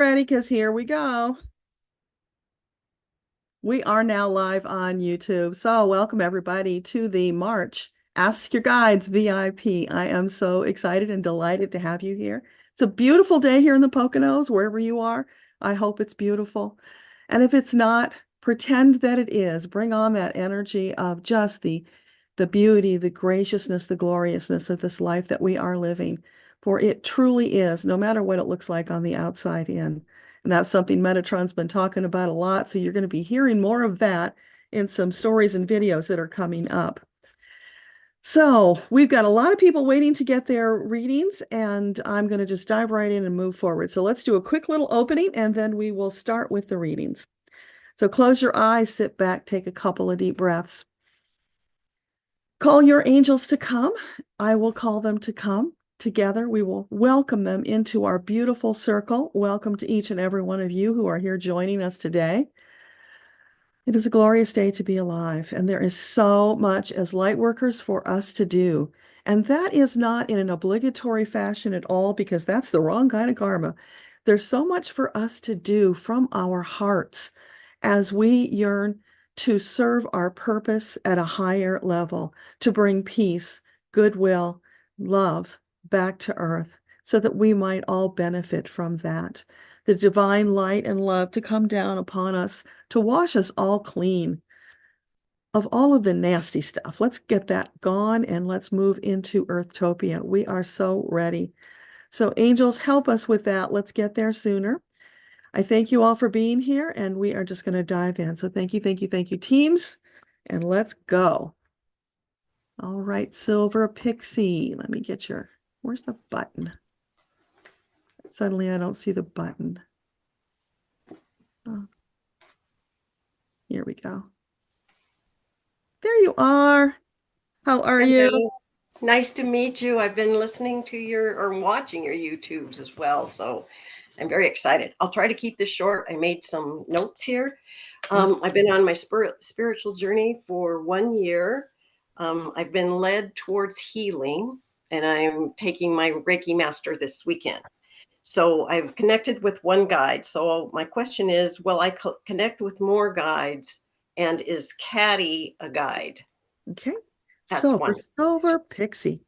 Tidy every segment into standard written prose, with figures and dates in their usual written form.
Ready? Because here we go. We are now live on YouTube. So welcome everybody to the March Ask Your Guides VIP. I am so excited and delighted to have you here. It's a beautiful day here in the Poconos, wherever you are. I hope it's beautiful. And if it's not, pretend that it is. Bring on that energy of just the beauty, the graciousness, the gloriousness of this life that we are living. For it truly is, no matter what it looks like on the outside in. And that's something Metatron's been talking about a lot. So you're going to be hearing more of that in some stories and videos that are coming up. So we've got a lot of people waiting to get their readings, and I'm going to just dive right in and move forward. So let's do a quick little opening, and then we will start with the readings. So close your eyes, sit back, take a couple of deep breaths. Call your angels to come. I will call them to come. Together, we will welcome them into our beautiful circle. Welcome to each and every one of you who are here joining us today. It is a glorious day to be alive, and there is so much as light workers for us to do. And that is not in an obligatory fashion at all, because that's the wrong kind of karma. There's so much for us to do from our hearts as we yearn to serve our purpose at a higher level, to bring peace, goodwill, love back to earth so that we might all benefit from that. The divine light and love to come down upon us, to wash us all clean of all of the nasty stuff. Let's get that gone and let's move into Earthtopia. We are so ready. So angels, help us with that. Let's get there sooner. I thank you all for being here, and we are just going to dive in. So thank you, thank you, thank you, teams, and let's go. All right, Silver Pixie, let me get where's the button? Suddenly I don't see the button. Oh, here we go. There you are. How are you? Nice to meet you. I've been listening to or watching your YouTubes as well, so I'm very excited. I'll try to keep this short. I made some notes here. I've been on my spiritual journey for 1 year. I've been led towards healing, and I'm taking my Reiki Master this weekend. So I've connected with one guide. So my question is, will I connect with more guides, and is Caddy a guide? Okay. That's So for one. Silver Pixie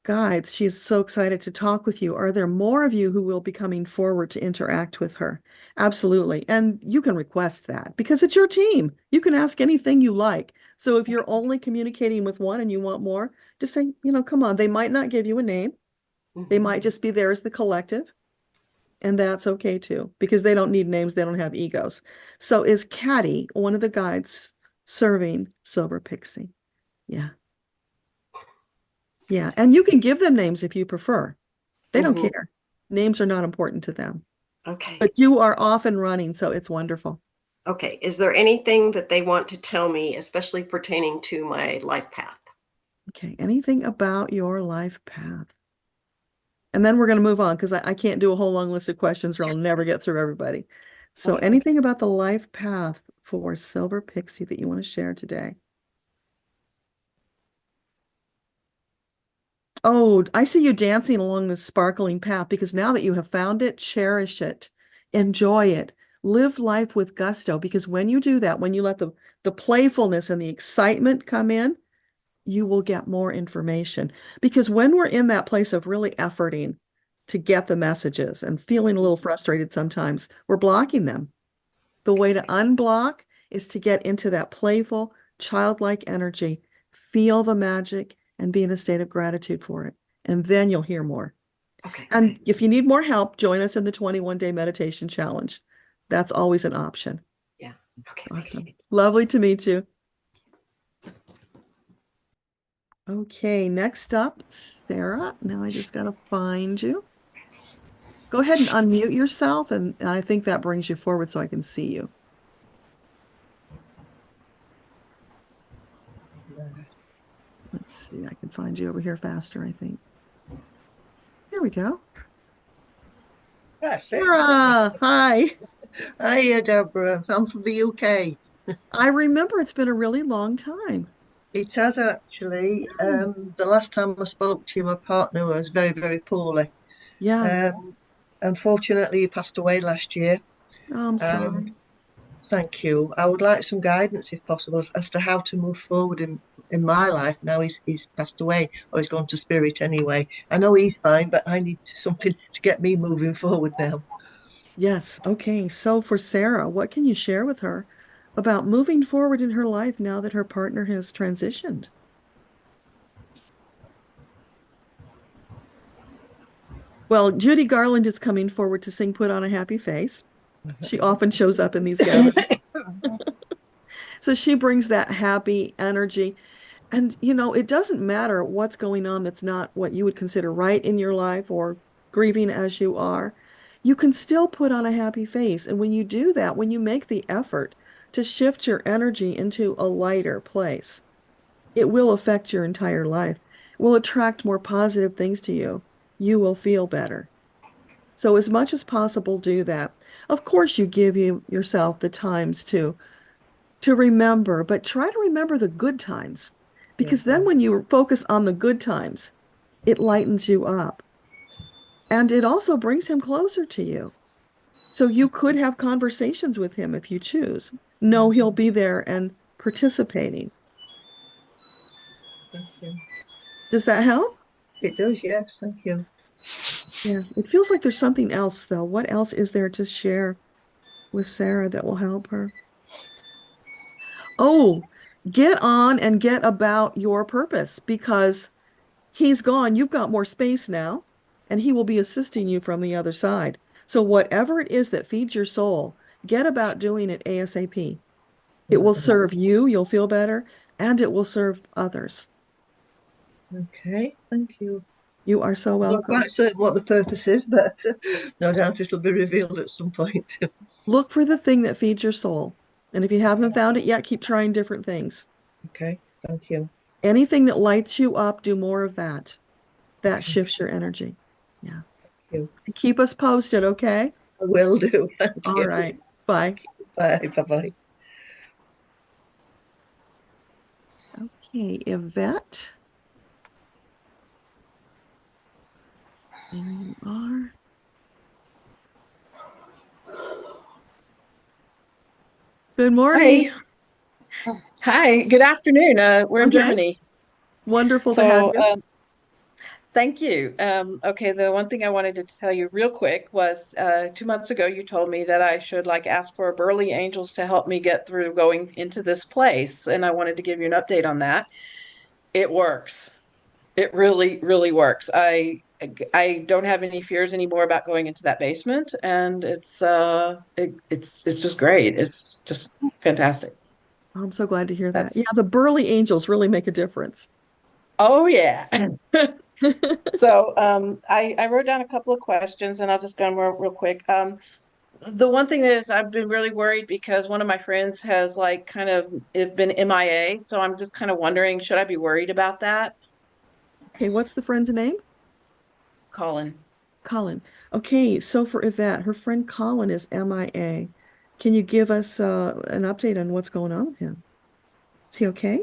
guides, she's so excited to talk with you. Are there more of you who will be coming forward to interact with her? Absolutely. And you can request that because it's your team. You can ask anything you like. So if you're only communicating with one and you want more, just say, come on. They might not give you a name. They might just be there as the collective. And that's okay too, because they don't need names. They don't have egos. So is Caddy one of the guides serving Silver Pixie? Yeah. Yeah. And you can give them names if you prefer. They don't care. Names are not important to them. Okay. But you are off and running, so it's wonderful. Okay. Is there anything that they want to tell me, especially pertaining to my life path? Okay. Anything about your life path? And then we're going to move on because I can't do a whole long list of questions or I'll never get through everybody. So Okay. anything about the life path for Silver Pixie that you want to share today? Oh, I see you dancing along this sparkling path because now that you have found it, cherish it, enjoy it, live life with gusto. Because when you do that, when you let the playfulness and the excitement come in, you will get more information. Because when we're in that place of really efforting to get the messages and feeling a little frustrated sometimes, we're blocking them. The way to unblock is to get into that playful, childlike energy, feel the magic, and be in a state of gratitude for it. And then you'll hear more. Okay. And if you need more help, join us in the 21-day meditation challenge. That's always an option. Yeah. Okay. Awesome. Lovely to meet you. Okay, next up, Sarah. Now I just got to find you. Go ahead and unmute yourself, and I think that brings you forward so I can see you. Let's see, I can find you over here faster, I think. There we go. That's it. Sarah, hi. Hiya, Deborah. I'm from the UK. I remember it's been a really long time. It has actually. The last time I spoke to you, my partner was very, very poorly. Yeah. Um, unfortunately, he passed away last year. Oh, I'm And sorry. thank you. I would like some guidance, if possible, as to how to move forward in my life. Now he's passed away, or he's gone to spirit anyway. I know he's fine, but I need something to get me moving forward now. Yes. Okay. So for Sarah, what can you share with her about moving forward in her life now that her partner has transitioned? Well, Judy Garland is coming forward to sing Put on a Happy Face. She often shows up in these gatherings. So she brings that happy energy. And, it doesn't matter what's going on that's not what you would consider right in your life or grieving as you are. You can still put on a happy face. And when you do that, when you make the effort to shift your energy into a lighter place, it will affect your entire life. It will attract more positive things to you. You will feel better. So as much as possible, do that. Of course, you give yourself the times to remember, but try to remember the good times Yeah, because then when you focus on the good times, it lightens you up and it also brings him closer to you. So you could have conversations with him if you choose. Know he'll be there and participating. thank you. Does that help? It does, yes, thank you. Yeah. It feels like there's something else though. What else is there to share with Sarah that will help her? Oh, get on and get about your purpose because he's gone. You've got more space now, and he will be assisting you from the other side. So, whatever it is that feeds your soul, get about doing it ASAP. It will serve you, you'll feel better, and it will serve others. Okay, thank you. You are so I'm not welcome. quite certain what the purpose is, but no doubt it'll be revealed at some point. Look for the thing that feeds your soul. And if you haven't found it yet, keep trying different things. Okay, thank you. Anything that lights you up, do more of that. That Okay, shifts your energy. Yeah. thank you. Keep us posted, okay? I will do. Thank All you. right. Bye. Bye. Bye bye. Okay, Yvette, there you are. Good morning. Hi. Hi. Good afternoon. We're in Okay, Germany. wonderful to have So, you. thank you. Okay, the one thing I wanted to tell you real quick was 2 months ago, you told me that I should ask for Burly angels to help me get through going into this place. And I wanted to give you an update on that. It works. It really, really works. I don't have any fears anymore about going into that basement, and it's just great. It's just fantastic. I'm so glad to hear that. Yeah, That's the Burly Angels really make a difference. Oh yeah. So I wrote down a couple of questions and I'll just go real quick. The one thing is I've been really worried because one of my friends has kind of been MIA. So I'm just kind of wondering, should I be worried about that? Okay, what's the friend's name? Colin. Colin. Okay, so for Yvette, her friend Colin is MIA. Can you give us an update on what's going on with him? Is he okay?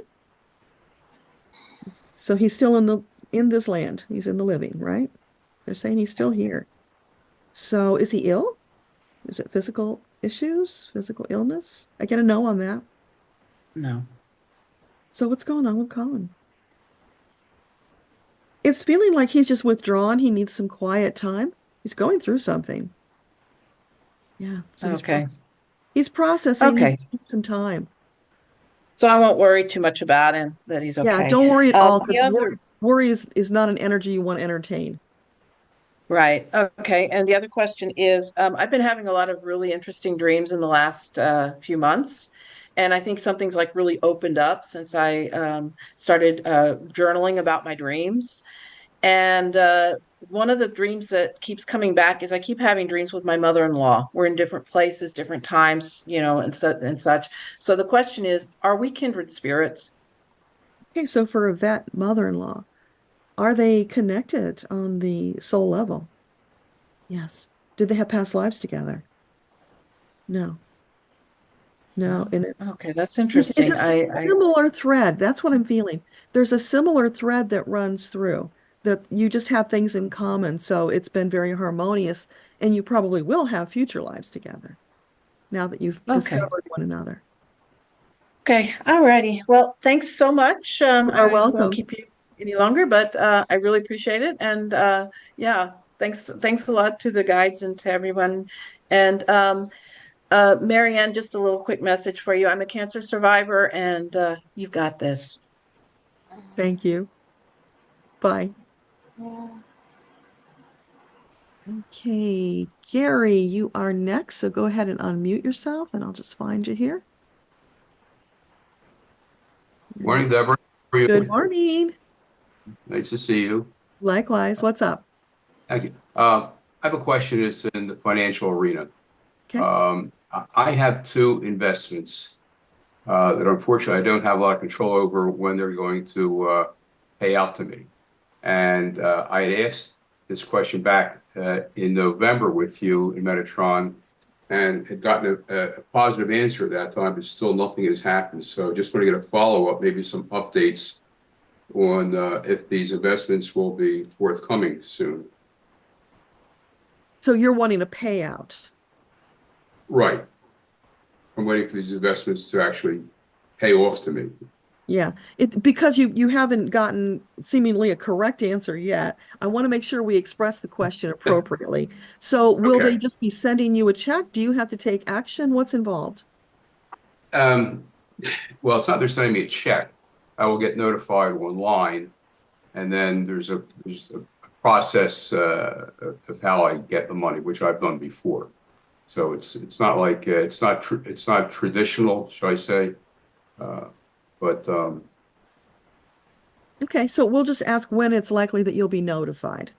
So he's still in this land. He's in the living, right? They're saying he's still here. So is he ill? Is it physical issues, physical illness? I get a no on that. No. So what's going on with Colin? It's feeling like he's just withdrawn. He needs some quiet time. He's going through something. Yeah. So Okay. he's processing. He Okay. needs some time. So I won't worry too much about him, that he's Yeah. okay. Don't worry at all because The other worry is not an energy you want to entertain. Right. Okay. And the other question is, I've been having a lot of really interesting dreams in the last few months. And I think something's really opened up since I started journaling about my dreams. And one of the dreams that keeps coming back is I keep having dreams with my mother-in-law. We're in different places, different times, and such. So the question is, are we kindred spirits? Okay. So for a vet mother-in-law, are they connected on the soul level? Yes. Did they have past lives together? No. No. And Okay, that's it's interesting. a similar thread. That's what I'm feeling. There's a similar thread that runs through. that you just have things in common. So it's been very harmonious, and you probably will have future lives together now that you've Okay. discovered one another. Okay. All righty. Well, thanks so much. You are I won't welcome. keep you any longer, but I really appreciate it. And yeah, thanks a lot to the guides and to everyone. And Marianne, just a little quick message for you. I'm a cancer survivor, and you've got this. Thank you. Bye. Okay, Gary, you are next. So go ahead and unmute yourself, and I'll just find you here. Morning, Deborah. How are you? Good morning. Nice to see you. Likewise. What's up? Thank you. I have a question that's in the financial arena. Okay. I have two investments that unfortunately I don't have a lot of control over when they're going to pay out to me. And I had asked this question back in November with you in Metatron and had gotten a positive answer at that time, but still nothing has happened. So just want to get a follow-up, maybe some updates on if these investments will be forthcoming soon. So you're wanting a payout. Right. I'm waiting for these investments to actually pay off to me. Yeah, it's because you haven't gotten seemingly a correct answer yet. I want to make sure we express the question appropriately. So will they Okay. just be sending you a check? Do you have to take action? What's involved? Well, it's not they're sending me a check. I will get notified online, and then there's a process of how I get the money, which I've done before. So it's not like it's not traditional, should I say? But Okay, so we'll just ask when it's likely that you'll be notified.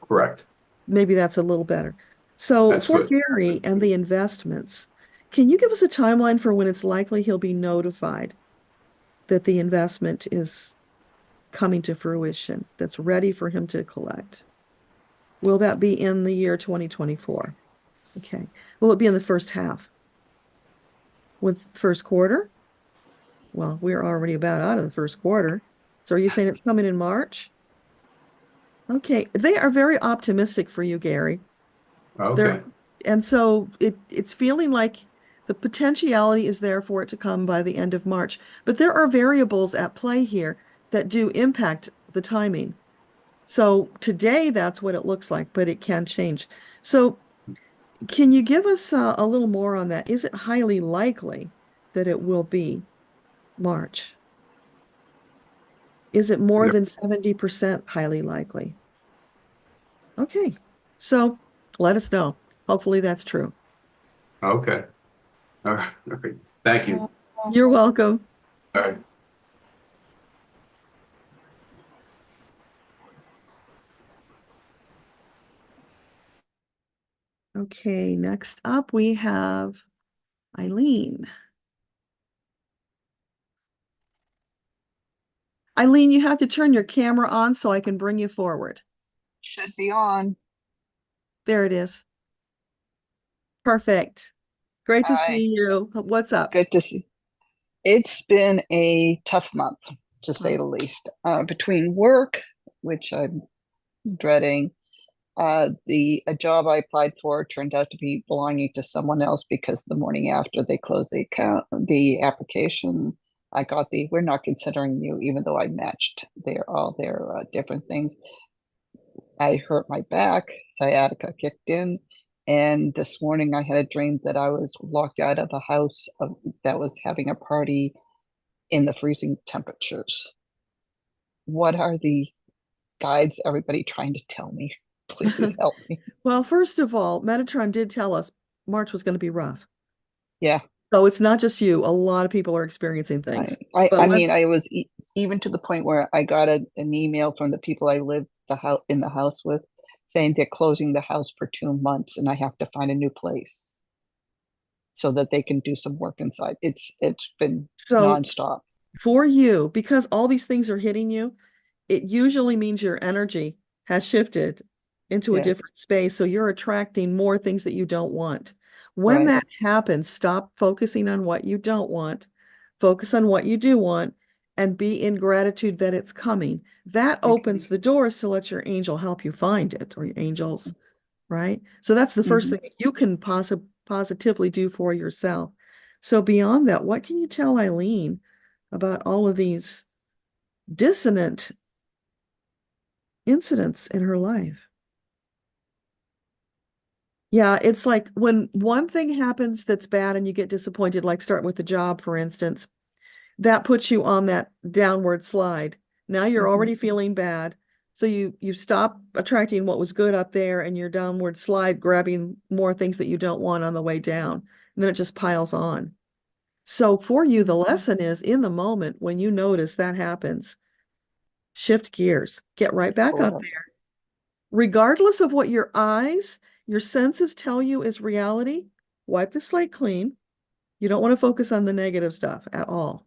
correct. Maybe that's a little better. So That's for good. Gary and the investments, can you give us a timeline for when it's likely he'll be notified that the investment is coming to fruition, that's ready for him to collect? Will that be in the year 2024? Okay. Will it be in the first half? With first quarter? Well, we're already about out of the first quarter. So are you saying it's coming in March? Okay. They are very optimistic for you, Gary. Okay. And so it's feeling like the potentiality is there for it to come by the end of March. But there are variables at play here that do impact the timing. So today, that's what it looks like, but it can change. So can you give us a little more on that? Is it highly likely that it will be March? Is it more No. than 70% highly likely? Okay. So let us know. Hopefully that's true. Okay. All right. Okay. Thank you. You're welcome. All right. Okay, next up we have Eileen. Eileen, you have to turn your camera on so I can bring you forward. Should be on. There it is. Perfect. Great to Hi. see you. What's up? Good to see. It's been a tough month, to say Oh. the least. Between work, which I'm dreading, a job I applied for turned out to be belonging to someone else because the morning after they closed the application, I got we're not considering you, even though I matched all their different things. I hurt my back, sciatica kicked in, and this morning I had a dream that I was locked out of a house that was having a party in the freezing temperatures. What are the guides, everybody trying to tell me? Please help me. Well, first of all, Metatron did tell us March was going to be rough. Yeah. So it's not just you. A lot of people are experiencing things. I mean, I was even to the point where I got an email from the people I live in the house with saying they're closing the house for 2 months and I have to find a new place so that they can do some work inside. It's been nonstop. For you, because all these things are hitting you, it usually means your energy has shifted into a different space. So you're attracting more things that you don't want. When that happens, stop focusing on what you don't want, focus on what you do want, and be in gratitude that it's coming. That opens the doors to let your angel help you find it, or your angels, right? So that's the first thing you can positively do for yourself. So beyond that, what can you tell Eileen about all of these dissonant incidents in her life? Yeah, it's like when one thing happens that's bad and you get disappointed, like start with the job, for instance, that puts you on that downward slide. Now you're already feeling bad. So you stop attracting what was good up there and you're downward slide, grabbing more things that you don't want on the way down. And then it just piles on. So for you, the lesson is in the moment when you notice that happens, shift gears, get right back up there. Regardless of what your eyes, your senses tell you is reality, wipe the slate clean. You don't want to focus on the negative stuff at all.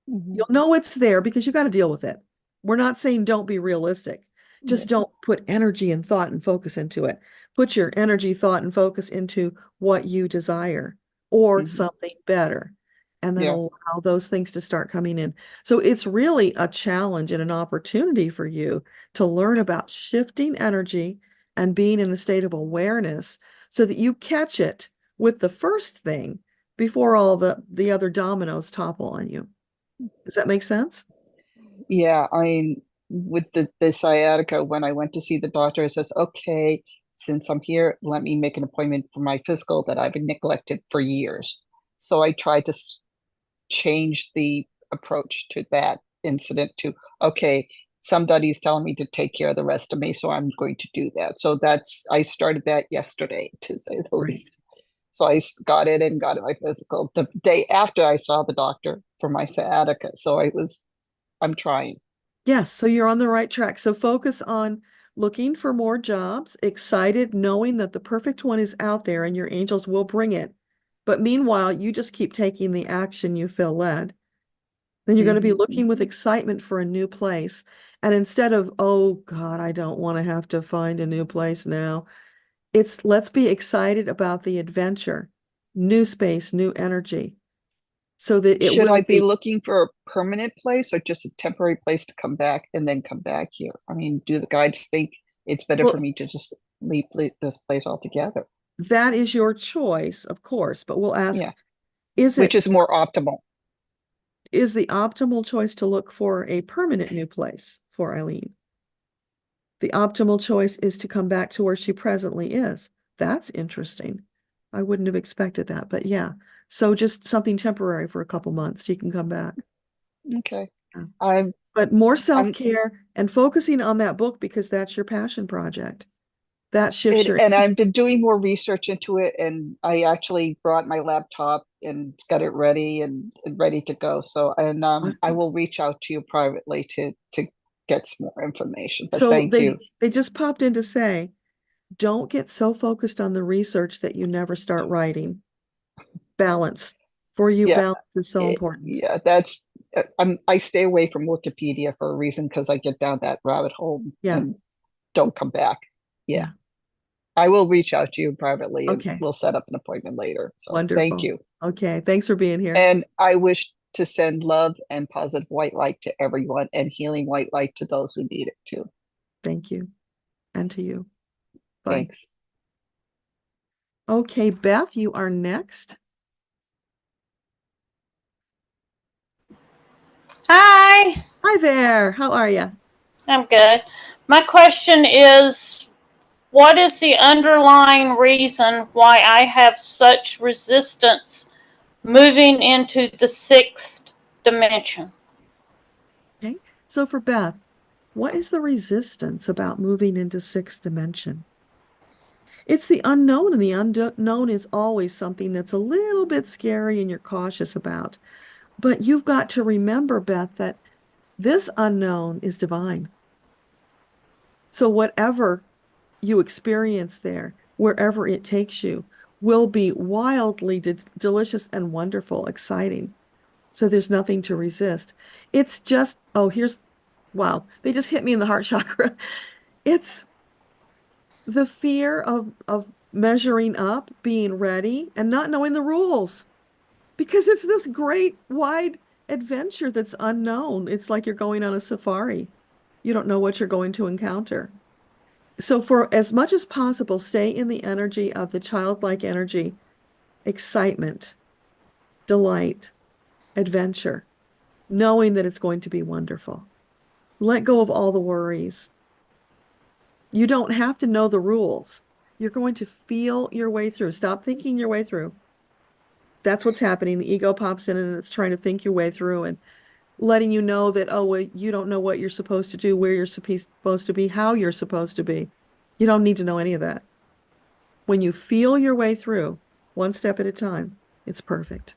You'll know it's there because you got to deal with it. We're not saying don't be realistic. Just don't put energy and thought and focus into it. Put your energy, thought, and focus into what you desire or something better. And then allow those things to start coming in. So it's really a challenge and an opportunity for you to learn about shifting energy and being in a state of awareness so that you catch it with the first thing before all the other dominoes topple on you. Does that make sense? Yeah, I mean, with the sciatica, when I went to see the doctor, it says, okay, since I'm here, let me make an appointment for my physical that I've neglected for years. So I tried to change the approach to that incident to, okay, somebody's telling me to take care of the rest of me, so I'm going to do that. So I started that yesterday, to say the least. So I got it and got my physical the day after I saw the doctor for my sciatica. So I'm trying. Yes, so you're on the right track. So focus on looking for more jobs, excited, knowing that the perfect one is out there and your angels will bring it. But meanwhile, you just keep taking the action you feel led. Then you're going to be looking with excitement for a new place. And instead of, oh God, I don't want to have to find a new place now, let's be excited about the adventure, new space, new energy. So that it Should will I be looking for a permanent place or just a temporary place to come back and then come back here? I mean, do the guides think it's better for me to just leave this place altogether? That is your choice, of course, but we'll ask, which is more optimal? Is the optimal choice to look for a permanent new place for Eileen? The optimal choice is to come back to where she presently is. That's interesting. I wouldn't have expected that, but yeah. So just something temporary for a couple months, you can come back. Okay. But more self-care and focusing on that book because that's your passion project. That shifts your. And I've been doing more research into it, and I actually brought my laptop and got it ready and ready to go. So, and Awesome. I will reach out to you privately to get some more information. But So thank you. They just popped in to say, don't get so focused on the research that you never start writing. Balance. For you, balance is so important. Yeah, I stay away from Wikipedia for a reason, because I get down that rabbit hole and don't come back. Yeah. I will reach out to you privately and we'll set up an appointment later. So wonderful. Thank you. Okay. Thanks for being here. And I wish to send love and positive white light to everyone and healing white light to those who need it too. Thank you. And to you. Bye. Thanks. Okay, Beth, you are next. Hi. Hi there. How are you? I'm good. My question is, what is the underlying reason why I have such resistance moving into the 6th dimension? Okay. So for Beth, what is the resistance about moving into 6th dimension? It's the unknown, and the unknown is always something that's a little bit scary and you're cautious about. But you've got to remember, Beth, that this unknown is divine. So whatever you experience there, wherever it takes you, will be wildly delicious and wonderful, exciting. So there's nothing to resist. It's just, wow, they just hit me in the heart chakra. It's the fear of measuring up, being ready, and not knowing the rules. Because it's this great, wide adventure that's unknown. It's like you're going on a safari. You don't know what you're going to encounter. So for as much as possible, stay in the energy of the childlike energy, excitement, delight, adventure, knowing that it's going to be wonderful. Let go of all the worries. You don't have to know the rules. You're going to feel your way through. Stop thinking your way through. That's what's happening. The ego pops in and it's trying to think your way through and letting you know that, oh, well, you don't know what you're supposed to do, where you're supposed to be, how you're supposed to be. You don't need to know any of that. When you feel your way through, one step at a time, it's perfect.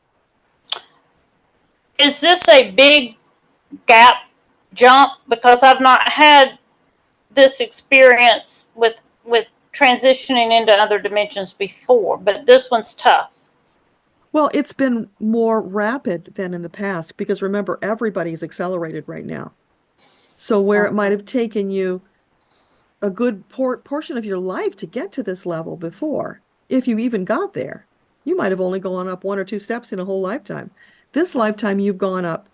Is this a big gap jump? Because I've not had this experience with transitioning into other dimensions before, but this one's tough. Well, it's been more rapid than in the past because remember, everybody's accelerated right now. So where it might have taken you a good portion of your life to get to this level before, if you even got there, you might have only gone up 1 or 2 steps in a whole lifetime. This lifetime, you've gone up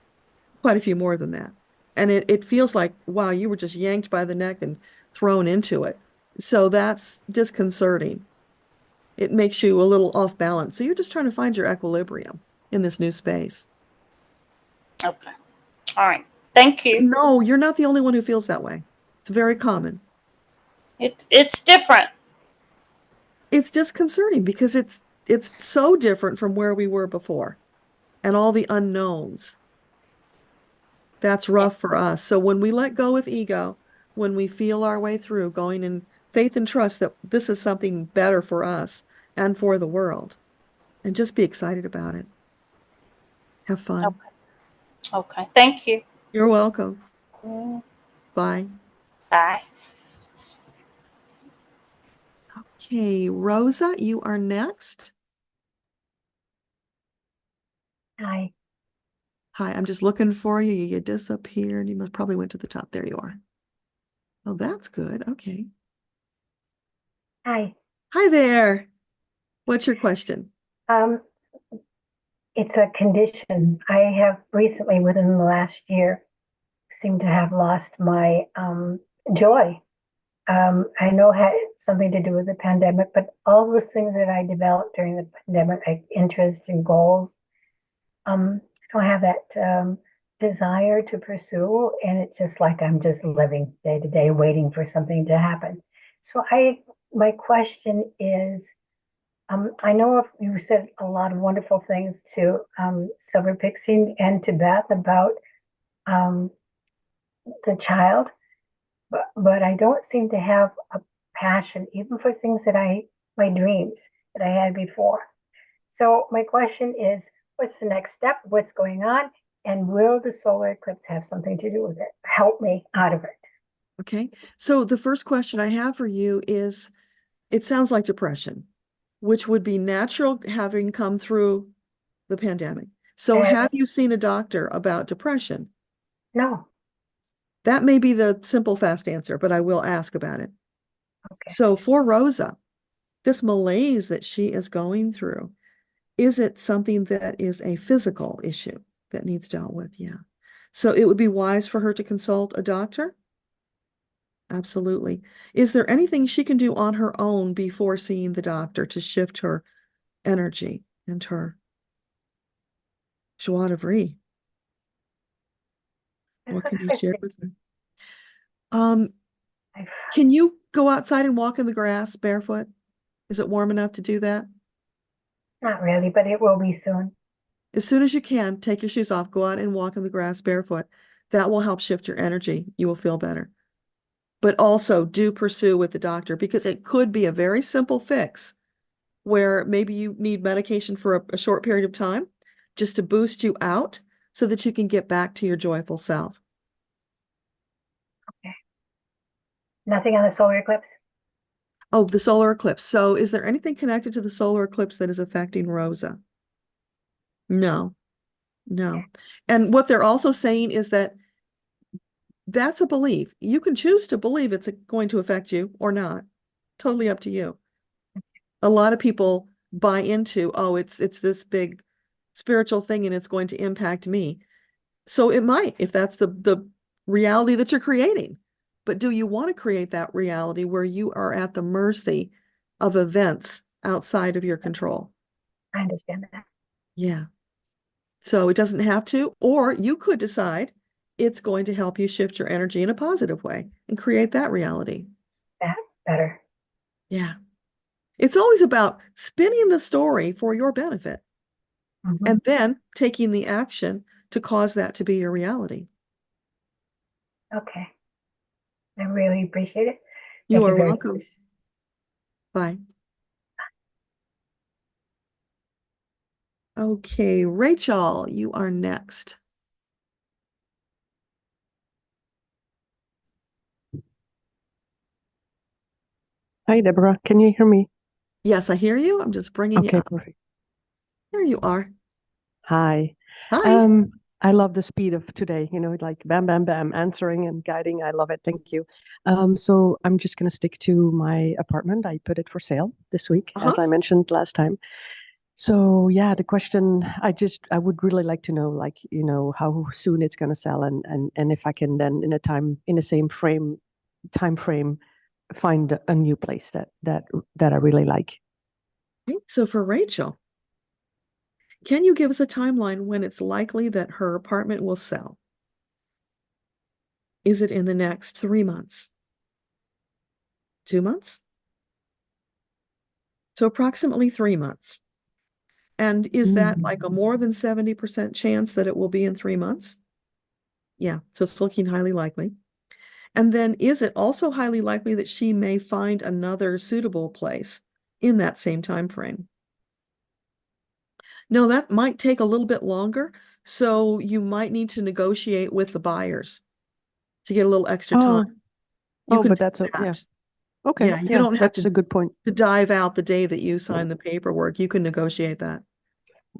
quite a few more than that. And it feels like, wow, you were just yanked by the neck and thrown into it. So that's disconcerting. It makes you a little off balance. So you're just trying to find your equilibrium in this new space. Okay. All right. Thank you. No, you're not the only one who feels that way. It's very common. It's different. It's disconcerting because it's so different from where we were before and all the unknowns. That's rough for us. So when we let go with ego, when we feel our way through, going in faith and trust that this is something better for us and for the world, and just be excited about it. Have fun. Okay. Okay. Thank you. You're welcome. Mm. Bye. Bye. Okay, Rosa, you are next. Hi. Hi, I'm just looking for you. You disappeared. You must probably went to the top. There you are. Oh, that's good. Okay. Hi. Hi there. What's your question? It's a condition. I have recently, within the last year, seemed to have lost my joy. I know it had something to do with the pandemic, but all those things that I developed during the pandemic, like interest and goals, I don't have that desire to pursue, and it's just like I'm just living day to day, waiting for something to happen. So my question is, I know you said a lot of wonderful things to Silver Pixie and to Beth about the child, but I don't seem to have a passion even for things that my dreams that I had before. So my question is, what's the next step? What's going on? And will the solar eclipse have something to do with it? Help me out of it. Okay. So the first question I have for you is, it sounds like depression, which would be natural having come through the pandemic. So have you seen a doctor about depression? No. That may be the simple, fast answer, but I will ask about it. Okay. So for Rosa, this malaise that she is going through, is it something that is a physical issue that needs dealt with? Yeah. So it would be wise for her to consult a doctor? Absolutely. Is there anything she can do on her own before seeing the doctor to shift her energy and her joie de vivre? What can you share with her? Can you go outside and walk in the grass barefoot? Is it warm enough to do that? Not really, but it will be soon. As soon as you can, take your shoes off, go out and walk in the grass barefoot. That will help shift your energy. You will feel better. But also do pursue with the doctor because it could be a very simple fix where maybe you need medication for a short period of time just to boost you out so that you can get back to your joyful self. Okay. Nothing on the solar eclipse? Oh, the solar eclipse. So is there anything connected to the solar eclipse that is affecting Rosa? No, no. And what they're also saying is that that's a belief. You can choose to believe it's going to affect you or not. Totally up to you. A lot of people buy into, oh, it's this big spiritual thing and it's going to impact me. So it might, if that's the reality that you're creating. But do you want to create that reality where you are at the mercy of events outside of your control? I understand that. Yeah. So it doesn't have to, or you could decide it's going to help you shift your energy in a positive way and create that reality. That better. Yeah. It's always about spinning the story for your benefit and then taking the action to cause that to be your reality. Okay. I really appreciate it. You Thank are very welcome. much. Bye. Okay, Rachel, you are next. Hi, Deborah. Can you hear me? Yes, I hear you. I'm just bringing you Okay, up. perfect. There you are. Hi. Hi. I love the speed of today, like bam, bam, bam, answering and guiding. I love it. Thank you. So I'm just going to stick to my apartment. I put it for sale this week, as I mentioned last time. So yeah, the question, I would really like to know, like, how soon it's going to sell and if I can then in the same time frame, find a new place that I really like. Okay, so for Rachel, can you give us a timeline when it's likely that her apartment will sell? Is it in the next 3 months? 2 months? So approximately 3 months. And is that like a more than 70% chance that it will be in 3 months? Yeah, so it's looking highly likely. And then is it also highly likely that she may find another suitable place in that same time frame? No, that might take a little bit longer. So you might need to negotiate with the buyers to get a little extra time. You can but do that's that. yeah. Okay. Yeah, you don't have that's a good point. to dive out the day that you sign the paperwork. You can negotiate that.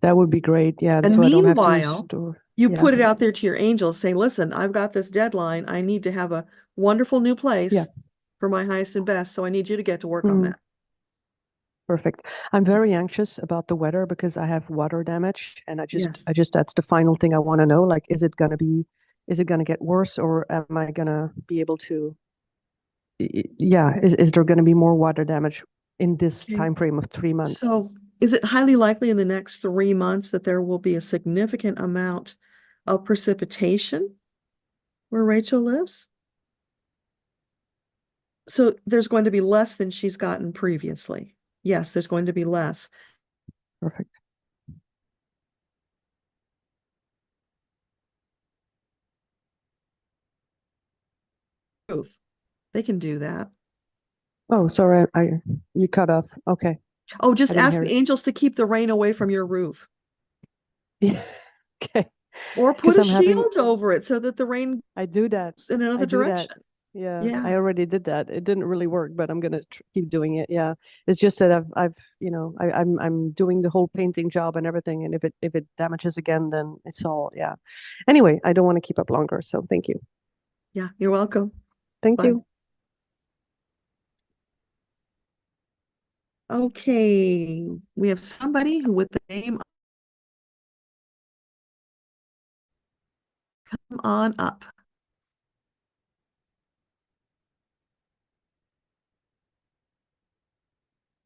That would be great. Yeah. And so I don't have to meanwhile, store. you Yeah. put it out there to your angels, say, listen, I've got this deadline. I need to have a wonderful new place Yeah. for my highest and best. So I need you to get to work on that. Perfect. I'm very anxious about the weather because I have water damage, and I Yes. just that's the final thing I want to know. Like, is it gonna get worse, or am I gonna be able to? Yeah, is there gonna be more water damage in this Okay. time frame of 3 months? So is it highly likely in the next 3 months that there will be a significant amount of precipitation where Rachel lives? So there's going to be less than she's gotten previously. Yes, there's going to be less. Perfect. They can do that. Oh, sorry, you cut off. Okay. Oh, just I didn't ask hear the it. angels to keep the rain away from your roof. Yeah. Okay. Or 'Cause put a I'm having- shield over it so that the rain I do that. goes in another I do that. direction. Yeah, Yeah. I already did that. It didn't really work, but I'm gonna keep doing it. Yeah, it's just that I'm doing the whole painting job and everything, and if it damages again, then it's all yeah. Anyway, I don't want to keep up longer, so thank you. Yeah, you're welcome. Thank Bye. you. Okay, we have somebody who with the name come on up.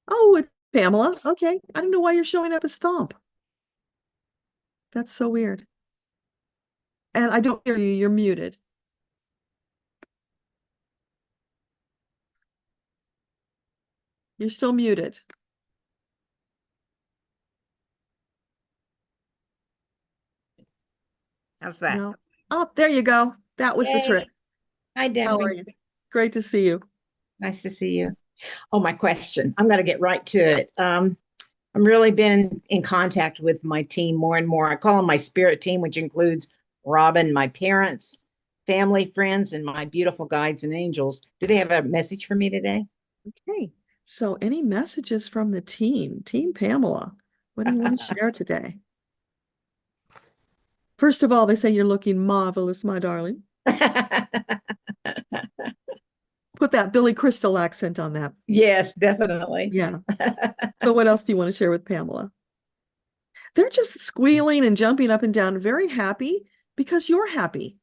Oh, it's Pamela. Okay. I don't know why you're showing up as Thump. That's so weird. And I don't hear you. You're muted. You're still muted. How's that? No. Oh, there you go. That was the Yay. trick. Hi, How Debbra. are you? Great to see you. Nice to see you. Oh, my question. I'm going to get right to it. I'm really been in contact with my team more and more. I call them my spirit team, which includes Robin, my parents, family, friends, and my beautiful guides and angels. Do they have a message for me today? Okay. So any messages from the team, Team Pamela? What do you want to share today? First of all, they say you're looking marvelous, my darling. Put that Billy Crystal accent on that. Yes, definitely. Yeah. So what else do you want to share with Pamela? They're just squealing and jumping up and down, very happy because you're happy.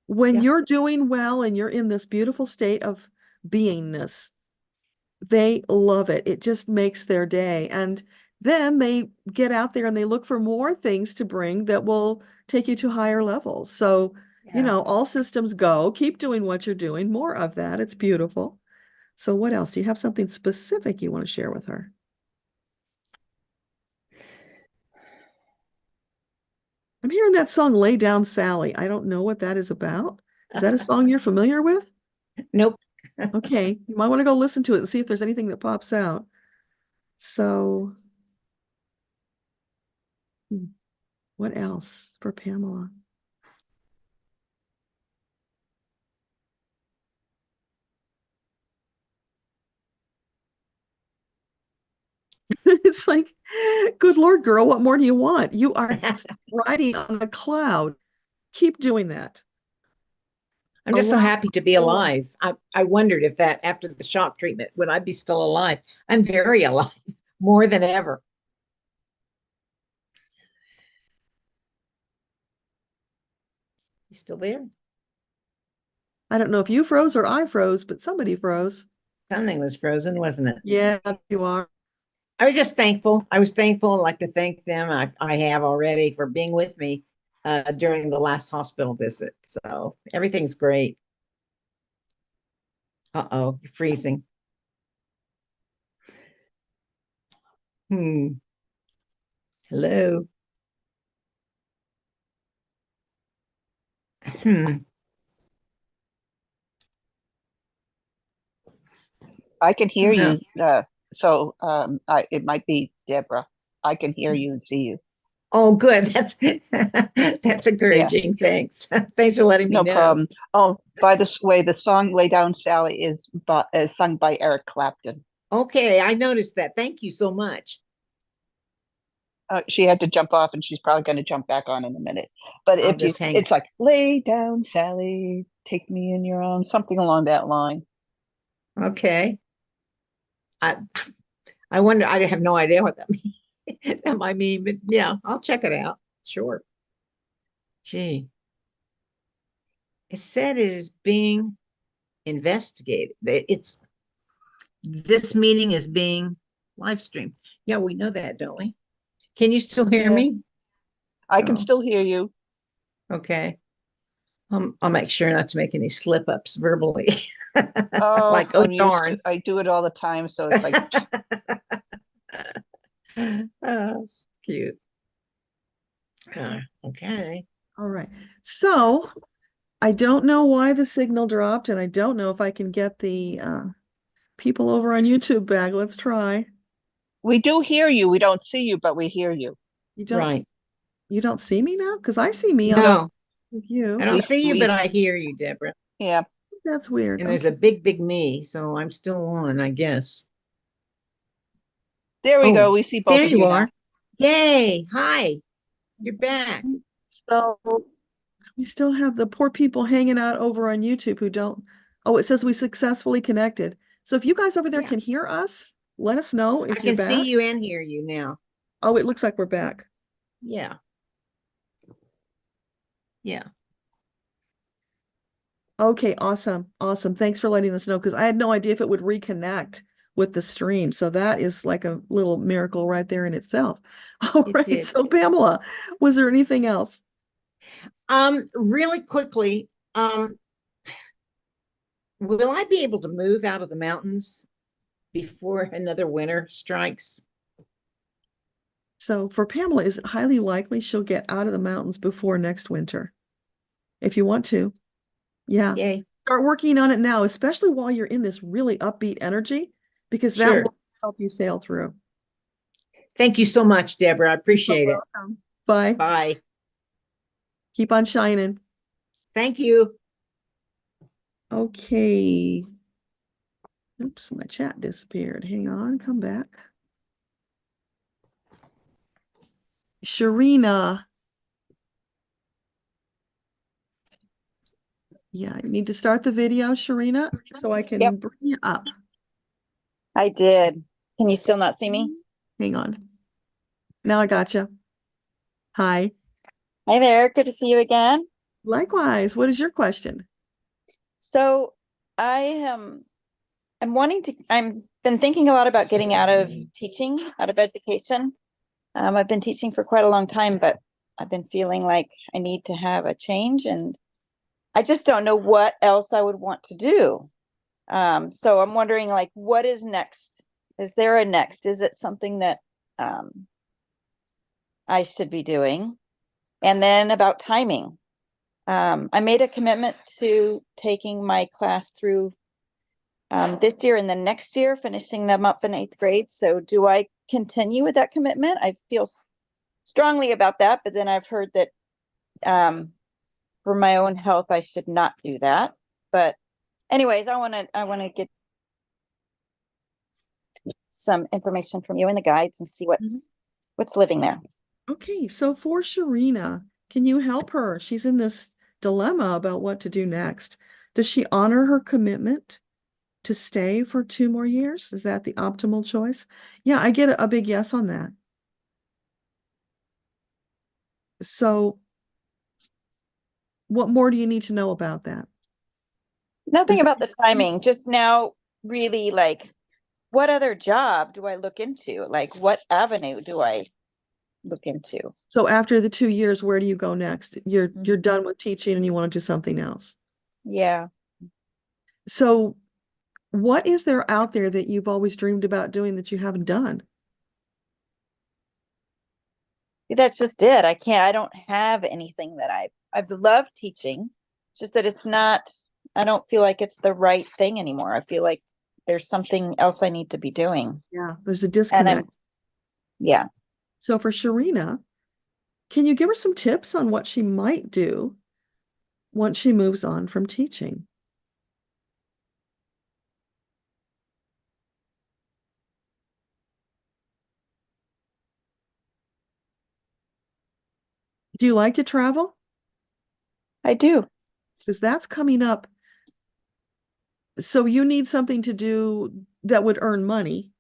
When Yeah. you're doing well and you're in this beautiful state of beingness, they love it. It just makes their day. And then they get out there and they look for more things to bring that will take you to higher levels. So, you Yeah. know, all systems go. Keep doing what you're doing. More of that. It's beautiful. So what else? Do you have something specific you want to share with her? I'm hearing that song, Lay Down Sally. I don't know what that is about. Is that a song you're familiar with? Nope. Okay, you might want to go listen to it and see if there's anything that pops out. So, what else for Pamela? It's like, good Lord, girl, what more do you want? You are riding on a cloud. Keep doing that. I'm just so Allow happy to be joy. alive. I wondered if that after the shock treatment, would I be still alive? I'm very alive, more than ever. You still there? I don't know if you froze or I froze, but somebody froze. Something was frozen, wasn't it? Yeah, you are. I was just thankful. I was thankful. I'd like to thank them. I have already for being with me during the last hospital visit. So everything's great. Uh-oh, you're freezing. Hello. I can hear No. you. It might be Deborah. I can hear you and see you. Oh, good. That's encouraging. Thanks. Thanks for letting me No know. problem. Oh, by the way, the song "Lay Down Sally" is sung by Eric Clapton. Okay, I noticed that. Thank you so much. She had to jump off, and she's probably going to jump back on in a minute. But I'll if you, just hang it's like "Lay down, Sally, take me in your arms," something along that line. Okay. I wonder. I have no idea what that means. That might mean, but yeah, I'll check it out. Sure. Gee. It said it is being investigated. This meeting is being live streamed. Yeah, we know that, don't we? Can you still hear Yeah. me? I can Oh. still hear you. Okay. I'll make sure not to make any slip ups verbally. Oh, Like, oh I'm used darn. to. I do it all the time, so it's like Oh, cute. Okay. All right. So I don't know why the signal dropped, and I don't know if I can get the people over on YouTube back. Let's try. we do hear you. We don't see you, but we hear you. You don't Right. you don't see me now? Because I see me on No, with you. I don't We- see you, we- but I hear you, Deborah. Yeah. That's weird. And there's Okay. a big, big me, so I'm still on, I guess. There we Oh, go. We see both there of you you are. now. Yay. Hi. You're back. So we still have the poor people hanging out over on YouTube who don't. Oh, it says we successfully connected. So if you guys over there Yeah. can hear us, let us know I if you're can see back. you and hear you now. Oh, it looks like we're back. Yeah. Yeah. Okay, awesome. Awesome. Thanks for letting us know because I had no idea if it would reconnect with the stream. So that is like a little miracle right there in itself. All It right. did. So Pamela, was there anything else? Really quickly, will I be able to move out of the mountains before another winter strikes? So for Pamela, is it highly likely she'll get out of the mountains before next winter? If you want to. Yeah. Yay. Start working on it now, especially while you're in this really upbeat energy, because that Sure. will help you sail through. Thank you so much, Deborah. I appreciate it. Welcome. Bye. Bye. Keep on shining. Thank you. Okay. Oops, my chat disappeared. Hang on, come back. Sharina. Yeah, you need to start the video, Sharina, so I can bring you up. I did. Can you still not see me? Hang on. Now I got you. Hi. Hi there. Good to see you again. Likewise. What is your question? So I I'm been thinking a lot about getting out of teaching, out of education. I've been teaching for quite a long time, but I've been feeling like I need to have a change, and I just don't know what else I would want to do. So I'm wondering, like, what is next? Is there a next? Is it something that I should be doing? And then about timing. I made a commitment to taking my class through this year and then next year, finishing them up in 8th grade. So do I continue with that commitment? I feel strongly about that, but then I've heard that for my own health, I should not do that. But anyways, I want to get some information from you in the guides and see what's living there. Okay, so for Sharina, can you help her? She's in this dilemma about what to do next. Does she honor her commitment to stay for 2 more years? Is that the optimal choice? Yeah, I get a big yes on that. So what more do you need to know about that? Nothing about the timing, just now really like, what other job do I look into? Like, what avenue do I look into? So after the 2 years, where do you go next? You're done with teaching and you want to do something else. Yeah. So what is there out there that you've always dreamed about doing that you haven't done? That's just it. I don't have anything that I've loved teaching. It's just that it's not, I don't feel like it's the right thing anymore. I feel like there's something else I need to be doing. Yeah, there's a disconnect. Yeah. So for Sharina, can you give her some tips on what she might do once she moves on from teaching? Do you like to travel? I do. Because that's coming up. So you need something to do that would earn money.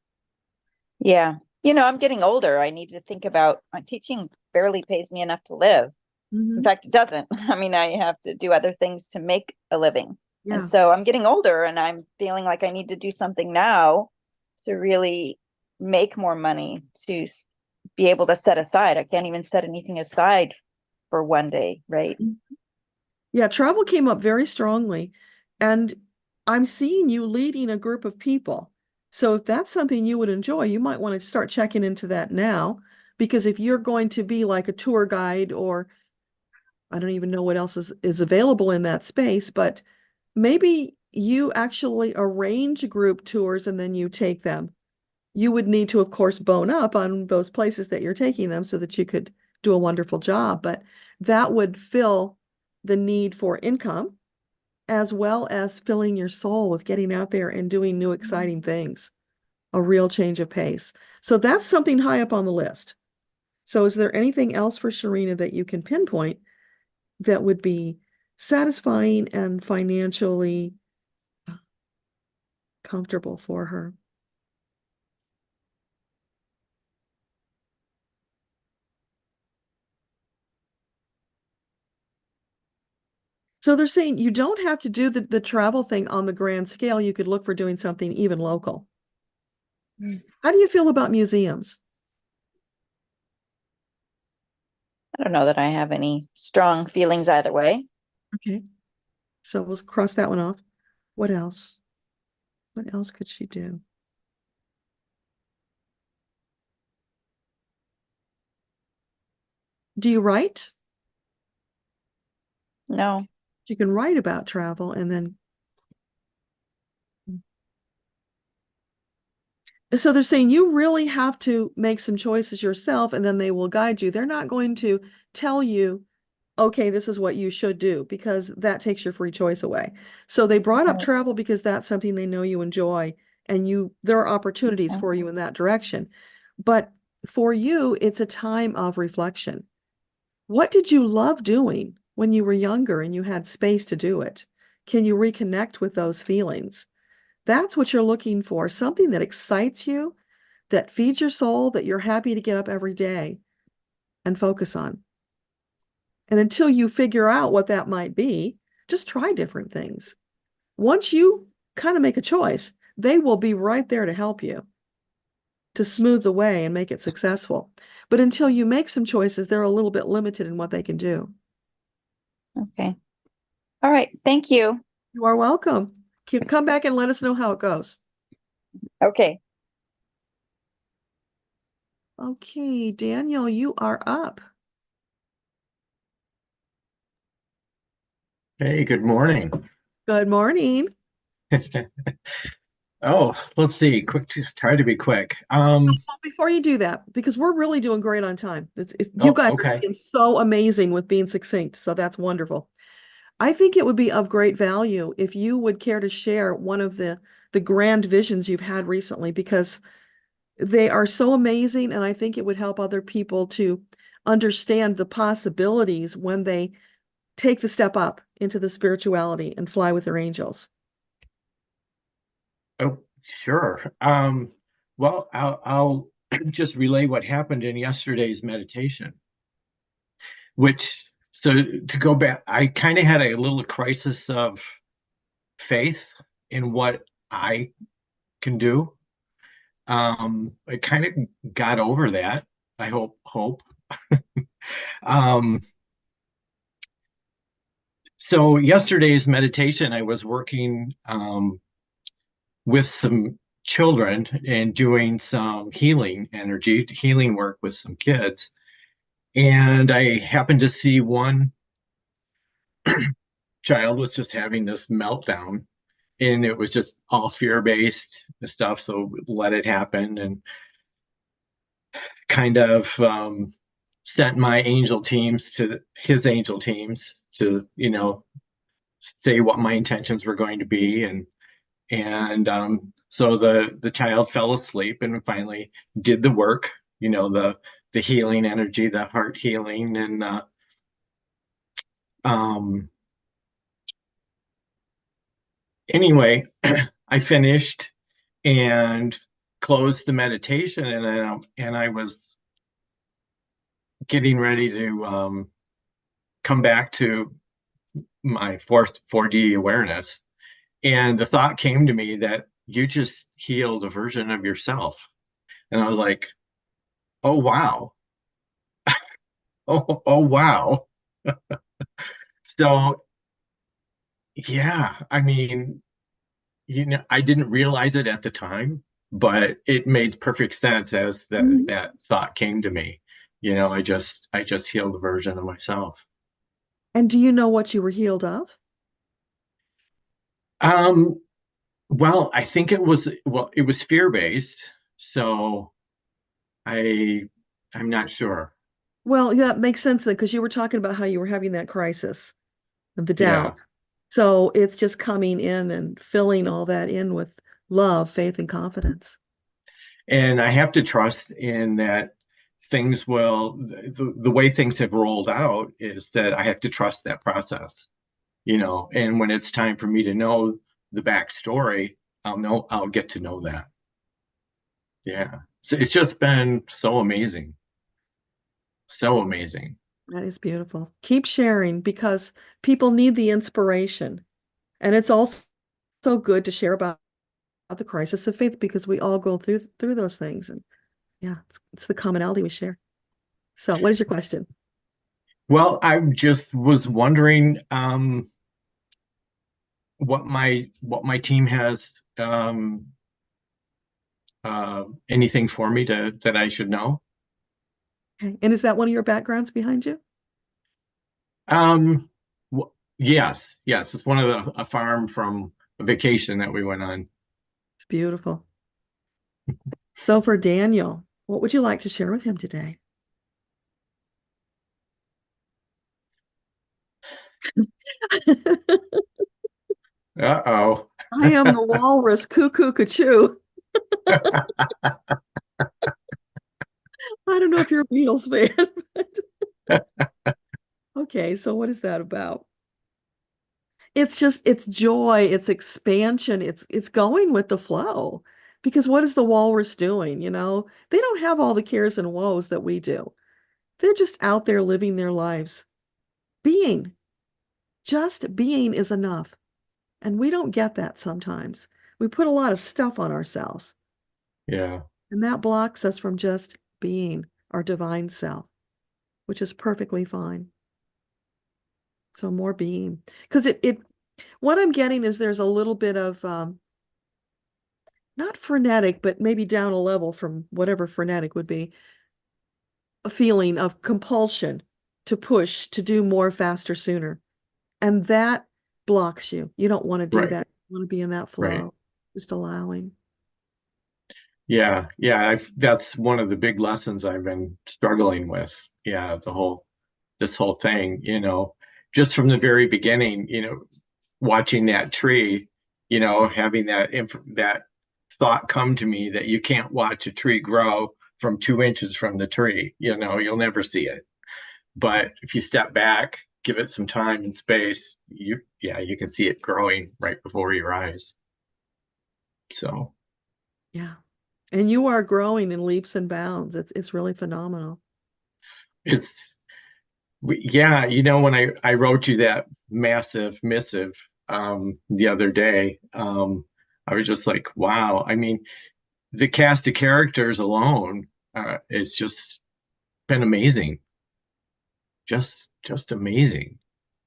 Yeah. I'm getting older. I need to think about my teaching barely pays me enough to live. In fact, it doesn't. I mean, I have to do other things to make a living. Yeah. And so I'm getting older and I'm feeling like I need to do something now to really make more money to be able to set aside. I can't even set anything aside for one day, right? Yeah, travel came up very strongly. And I'm seeing you leading a group of people. So if that's something you would enjoy, you might want to start checking into that now. Because if you're going to be like a tour guide, or I don't even know what else is available in that space, but maybe you actually arrange group tours and then you take them. You would need to, of course, bone up on those places that you're taking them so that you could do a wonderful job. But that would fill the need for income, as well as filling your soul with getting out there and doing new, exciting things, a real change of pace. So that's something high up on the list. So is there anything else for Sharina that you can pinpoint that would be satisfying and financially comfortable for her? So they're saying you don't have to do the travel thing on the grand scale. You could look for doing something even local. How do you feel about museums? I don't know that I have any strong feelings either way. Okay. So we'll cross that one off. What else? What else could she do? Do you write? No. You can write about travel and then. So they're saying you really have to make some choices yourself and then they will guide you. They're not going to tell you, okay, this is what you should do, because that takes your free choice away. So they brought up travel because that's something they know you enjoy, and there are opportunities for you in that direction. But for you, it's a time of reflection. What did you love doing when you were younger and you had space to do it? Can you reconnect with those feelings? That's what you're looking for, something that excites you, that feeds your soul, that you're happy to get up every day and focus on. And until you figure out what that might be, just try different things. Once you kind of make a choice, they will be right there to help you to smooth the way and make it successful. But until you make some choices, they're a little bit limited in what they can do. Okay. All right. Thank you. You are welcome. Come back and let us know how it goes. Okay. Okay, Daniel, you are up. Hey, good morning. Good morning. Oh, let's see. Try to be quick. Before you do that, because we're really doing great on time. You guys are okay. being so amazing with being succinct, so that's wonderful. I think it would be of great value if you would care to share one of the grand visions you've had recently, because they are so amazing, and I think it would help other people to understand the possibilities when they take the step up into the spirituality and fly with their angels. Oh, sure. Well, I'll just relay what happened in yesterday's meditation, so to go back, I kind of had a little crisis of faith in what I can do. I kind of got over that. I hope. So yesterday's meditation, I was working with some children and doing some healing work with some kids. And I happened to see one child was just having this meltdown, and it was just all fear-based stuff. So let it happen, and kind of sent my angel teams to his angel teams to, say what my intentions were going to be. And so the child fell asleep and finally did the work, the healing energy, the heart healing. And anyway, I finished and closed the meditation, and I was getting ready to come back to my 4D awareness. And the thought came to me that you just healed a version of yourself. And I was like, oh, wow. Oh, wow. So, yeah, I mean, I didn't realize it at the time, but it made perfect sense as that thought came to me. I just healed a version of myself. And do you know what you were healed of? Well, I think it was fear-based, so I'm not sure. Well, yeah, that makes sense then, because you were talking about how you were having that crisis of the doubt. Yeah. So it's just coming in and filling all that in with love, faith, and confidence. And I have to trust in that things will, the way things have rolled out is that I have to trust that process, and when it's time for me to know the backstory, I'll get to know that. Yeah. So it's just been so amazing. So amazing. That is beautiful. Keep sharing, because people need the inspiration. And it's also so good to share about the crisis of faith, because we all go through those things. And yeah, it's the commonality we share. So what is your question? Well, I just was wondering what my team has, anything for me that I should know. Okay. And is that one of your backgrounds behind you? Yes. It's one of a farm from a vacation that we went on. It's beautiful. So for Daniel, what would you like to share with him today? Uh-oh. I am the walrus, cuckoo, cuckoo. I don't know if you're a Beatles fan. But... Okay, so what is that about? It's joy, it's expansion, it's going with the flow. Because what is the walrus doing? They don't have all the cares and woes that we do. They're just out there living their lives Being, just being is enough. And we don't get that sometimes. We put a lot of stuff on ourselves. Yeah. And that blocks us from just being our divine self, which is perfectly fine. So more being. Because what I'm getting is there's a little bit of not frenetic, but maybe down a level from whatever frenetic would be, a feeling of compulsion to push, to do more, faster, sooner. And that blocks you. You don't want to do Right. that. You want to be in that Right. flow, just allowing. Yeah. Yeah. That's one of the big lessons I've been struggling with. Yeah. This whole thing, just from the very beginning, watching that tree, having that thought come to me that you can't watch a tree grow from 2 inches from the tree. You'll never see it. But if you step back, give it some time and space, you can see it growing right before your eyes. So Yeah. And you are growing in leaps and bounds. It's really phenomenal. Yeah, when I wrote you that massive missive the other day, I was just like, wow. I mean, the cast of characters alone it's just been amazing. Just amazing.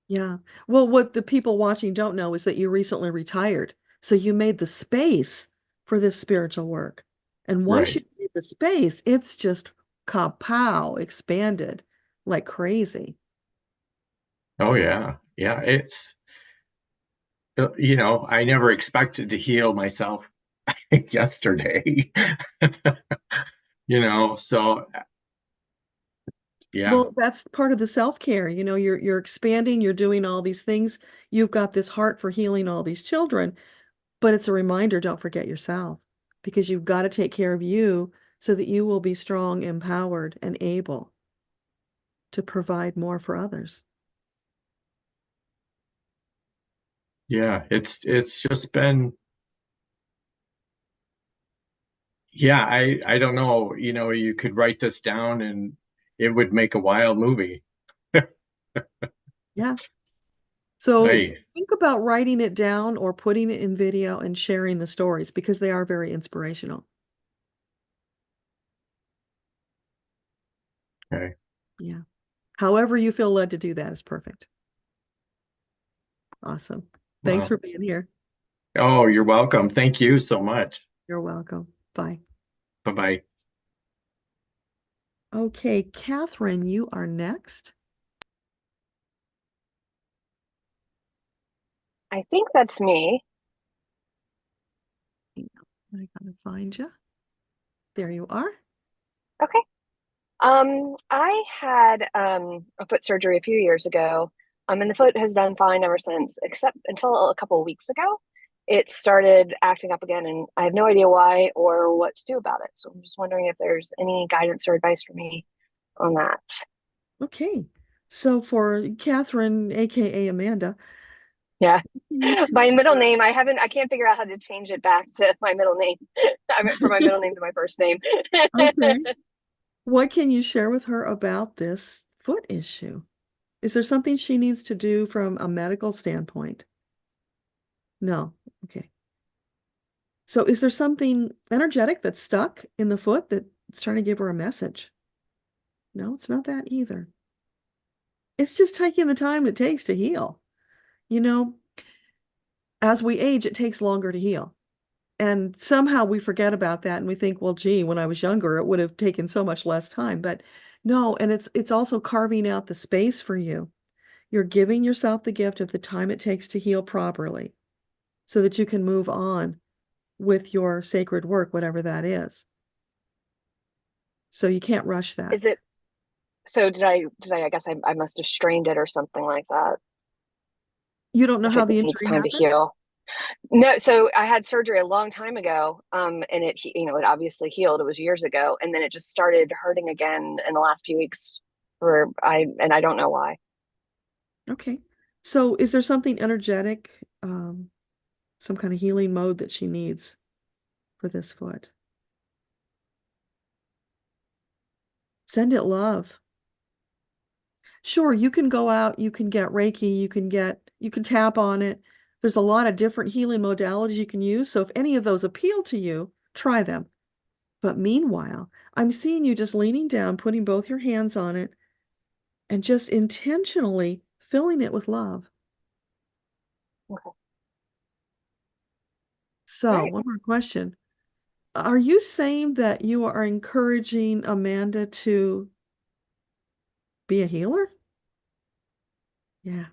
Yeah. Well, what the people watching don't know is that you recently retired. So you made the space for this spiritual work. And once you Right. made the space, it's just kapow, expanded like crazy. Oh yeah. Yeah, it's I never expected to heal myself yesterday. So yeah. Well, that's part of the self-care. You're expanding, you're doing all these things. You've got this heart for healing all these children, but it's a reminder, don't forget yourself, because you've got to take care of you so that you will be strong, empowered, and able to provide more for others. Yeah, it's just been, yeah, I don't know, you could write this down and it would make a wild movie. Yeah. So Hey, think about writing it down or putting it in video and sharing the stories because they are very inspirational. okay. Yeah. However you feel led to do that is perfect. Awesome. Thanks Wow. for being here. Oh, you're welcome. Thank you so much. You're welcome. Bye. Bye-bye. Okay, Catherine, you are next. I think that's me. I gotta find you. There you are. Okay. I had a foot surgery a few years ago. And the foot has done fine ever since, except until a couple of weeks ago. It started acting up again, and I have no idea why or what to do about it. So I'm just wondering if there's any guidance or advice for me on that. Okay. So for Catherine, aka Amanda, Yeah. you My middle name, I can't figure out how to change it back to my middle name. I mean, from my middle name to my first name. okay. What can you share with her about this foot issue? Is there something she needs to do from a medical standpoint? No. Okay. So is there something energetic that's stuck in the foot that's trying to give her a message? No, it's not that either. It's just taking the time it takes to heal. As we age, it takes longer to heal. And somehow we forget about that and we think, well, gee, when I was younger, it would have taken so much less time. But no, and it's also carving out the space for you. You're giving yourself the gift of the time it takes to heal properly so that you can move on with your sacred work, whatever that is. So you can't rush that. Is it so I guess I must have strained it or something like that. You don't know If how it the needs injury time to happened? heal. No, so I had surgery a long time ago, and it obviously healed. It was years ago, and then it just started hurting again in the last few weeks. I don't know why. Okay. So is there something energetic, some kind of healing mode that she needs for this foot? Send it love. Sure, you can go out, you can get Reiki, you can tap on it. There's a lot of different healing modalities you can use. So if any of those appeal to you, try them. But meanwhile, I'm seeing you just leaning down, putting both your hands on it, and just intentionally filling it with love. Okay. So, Great. one more question. Are you saying that you are encouraging Amanda to be a healer? Yeah.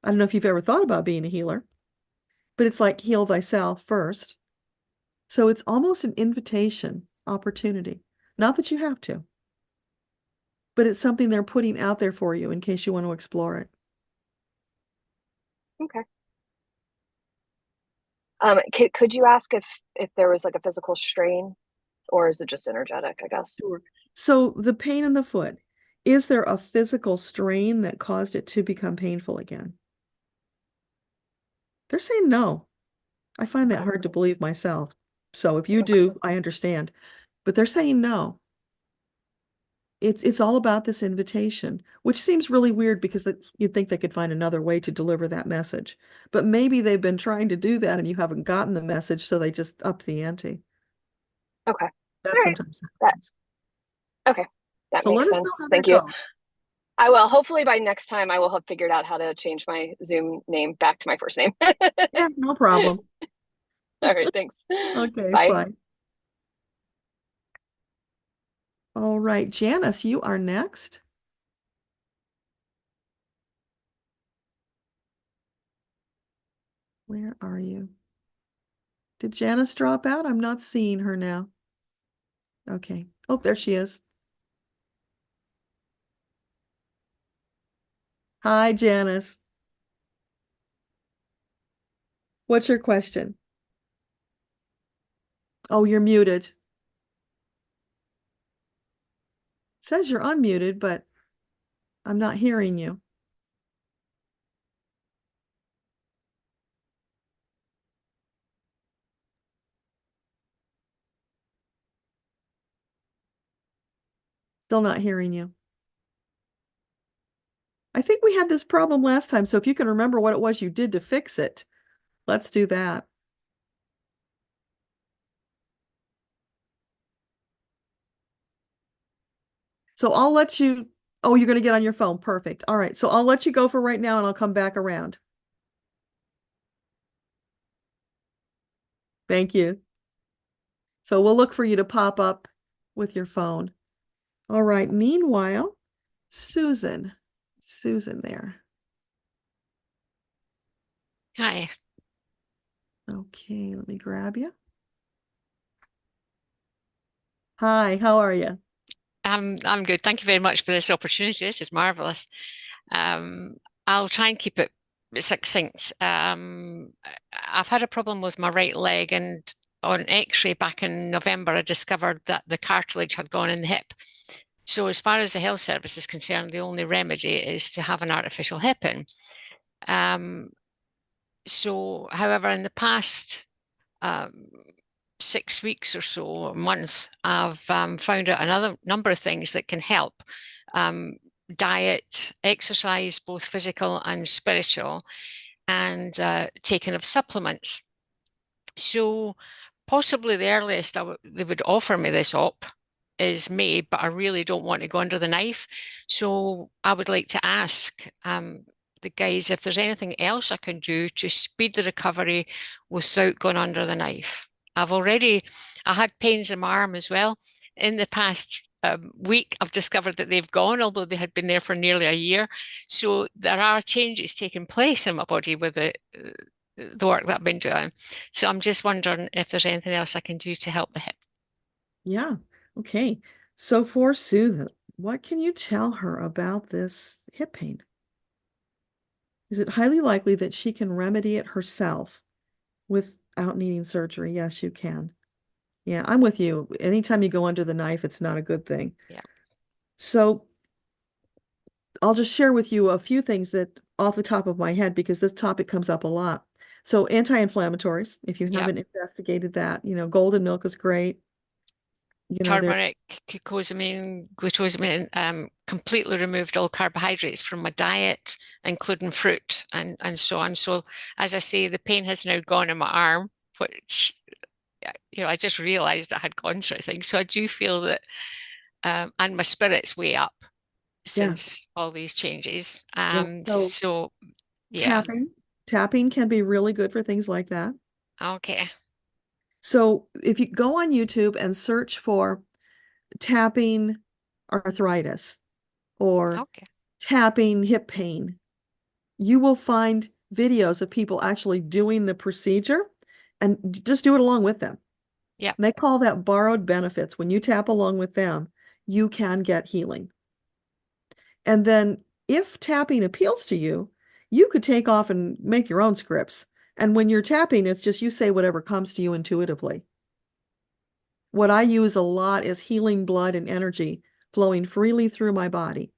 I don't know if you've ever thought about being a healer, but it's like heal thyself first. So it's almost an invitation, opportunity. Not that you have to, but it's something they're putting out there for you in case you want to explore it. Okay. Could you ask if there was like a physical strain, or is it just energetic, I guess? Sure. So the pain in the foot, is there a physical strain that caused it to become painful again? They're saying no. I find that hard to believe myself. So if you do, I understand. But they're saying no. It's all about this invitation, which seems really weird because you'd think they could find another way to deliver that message. But maybe they've been trying to do that and you haven't gotten the message, so they just upped the ante. Okay. That All right. sometimes That happens. okay. That So makes let us know sense. how that Thank you. goes. I will. Hopefully by next time I will have figured out how to change my Zoom name back to my first name. Yeah, no problem. All right, thanks. Okay, Bye. bye. All right, Janice, you are next. Where are you? Did Janice drop out? I'm not seeing her now. Okay. Oh, there she is. Hi, Janice. What's your question? Oh, you're muted. It says you're unmuted, but I'm not hearing you. Still not hearing you. I think we had this problem last time, so if you can remember what it was you did to fix it, let's do that. So I'll let you, oh, you're going to get on your phone. Perfect. All right. So I'll let you go for right now and I'll come back around. Thank you. So we'll look for you to pop up with your phone. All right. Meanwhile, Susan there. Hi. Okay, let me grab you. Hi, how are you? I'm good. Thank you very much for this opportunity. This is marvelous. I'll try and keep it succinct. I've had a problem with my right leg, and on X-ray back in November, I discovered that the cartilage had gone in the hip. So as far as the health service is concerned, the only remedy is to have an artificial hip in. So, however, in the past 6 weeks or so, or months, I've found out another number of things that can help. Diet, exercise, both physical and spiritual, and taking of supplements. So possibly the earliest they would offer me this op is May, but I really don't want to go under the knife. So I would like to ask the guys if there's anything else I can do to speed the recovery without going under the knife. I had pains in my arm as well. In the past week, I've discovered that they've gone, although they had been there for nearly a year. So there are changes taking place in my body with the work that I've been doing. So I'm just wondering if there's anything else I can do to help the hip. Yeah, okay. So for Susan, what can you tell her about this hip pain? Is it highly likely that she can remedy it herself without needing surgery? Yes, you can. Yeah, I'm with you. Anytime you go under the knife, it's not a good thing. Yeah. So I'll just share with you a few things that off the top of my head, because this topic comes up a lot. So anti-inflammatories, if you haven't investigated that, golden milk is great. You know, turmeric, glucosamine, completely removed all carbohydrates from my diet, including fruit and so on. So as I say, the pain has now gone in my arm, which, I just realized I had gone through things. So I do feel that, and my spirit's way up since all these changes. So yeah. Tapping can be really good for things like that. Okay. So if you go on YouTube and search for tapping arthritis or tapping hip pain, you will find videos of people actually doing the procedure, and just do it along with them. Yeah. They call that borrowed benefits. When you tap along with them, you can get healing. And then if tapping appeals to you, you could take off and make your own scripts. And when you're tapping, it's just you say whatever comes to you intuitively. What I use a lot is healing blood and energy flowing freely through my body.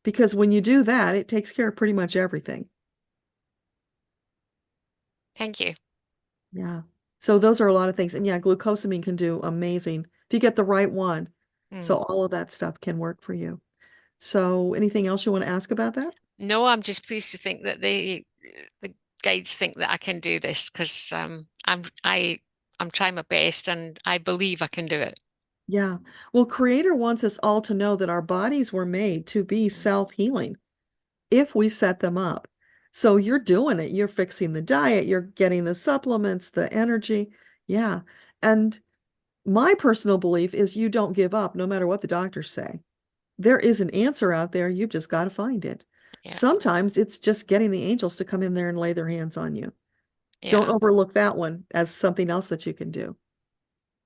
Because when you do that, it takes care of pretty much everything. Thank you. Yeah. So those are a lot of things. And yeah, glucosamine can do amazing if you get the right one. So all of that stuff can work for you. So anything else you want to ask about that? No, I'm just pleased to think that the guides think that I can do this, because I'm trying my best and I believe I can do it. Yeah. Well, Creator wants us all to know that our bodies were made to be self-healing if we set them up. So you're doing it. You're fixing the diet, you're getting the supplements, the energy. Yeah. And my personal belief is you don't give up no matter what the doctors say. There is an answer out there. You've just got to find it. Yeah. Sometimes it's just getting the angels to come in there and lay their hands on you. Yeah. Don't overlook that one as something else that you can do.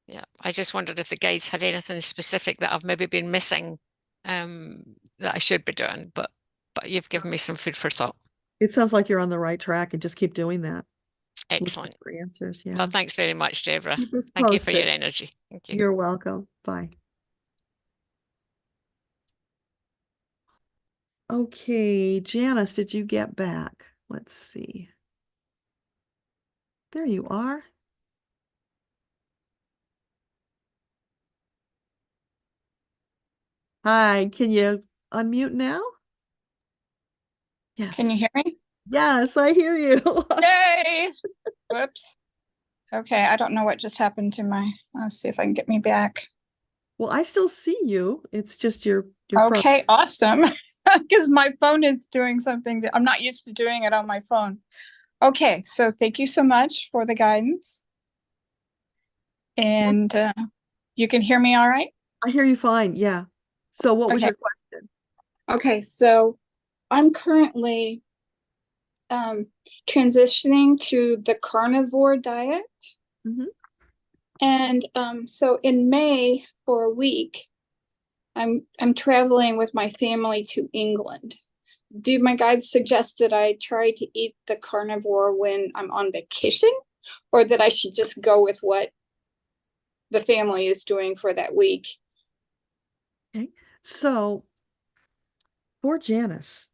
Yeah. I just wondered if the guides had anything specific that I've maybe been missing, that I should be doing, but you've given me some food for thought. It sounds like you're on the right track, and just keep doing that. Excellent. For answers. Yeah. Well, thanks very much, Deborah. Keep us Thank you for your posted. energy. Thank you. You're welcome. Bye. Okay, Janice, did you get back? Let's see. There you are. Hi, can you unmute now? Yes. Can you hear me? Yes, I hear you. Yay! Whoops. Okay, I don't know what just happened to my, let's see if I can get me back. Well, I still see you. It's just your phone. Okay, awesome. Because my phone is doing something that I'm not used to doing it on my phone. Okay, so thank you so much for the guidance. And you can hear me all right? I hear you fine. Yeah. So what was your question? Okay, so I'm currently transitioning to the carnivore diet. And so in May for a week, I'm traveling with my family to England. Do my guides suggest that I try to eat the carnivore when I'm on vacation, or that I should just go with what the family is doing for that week? Okay. So for Janice,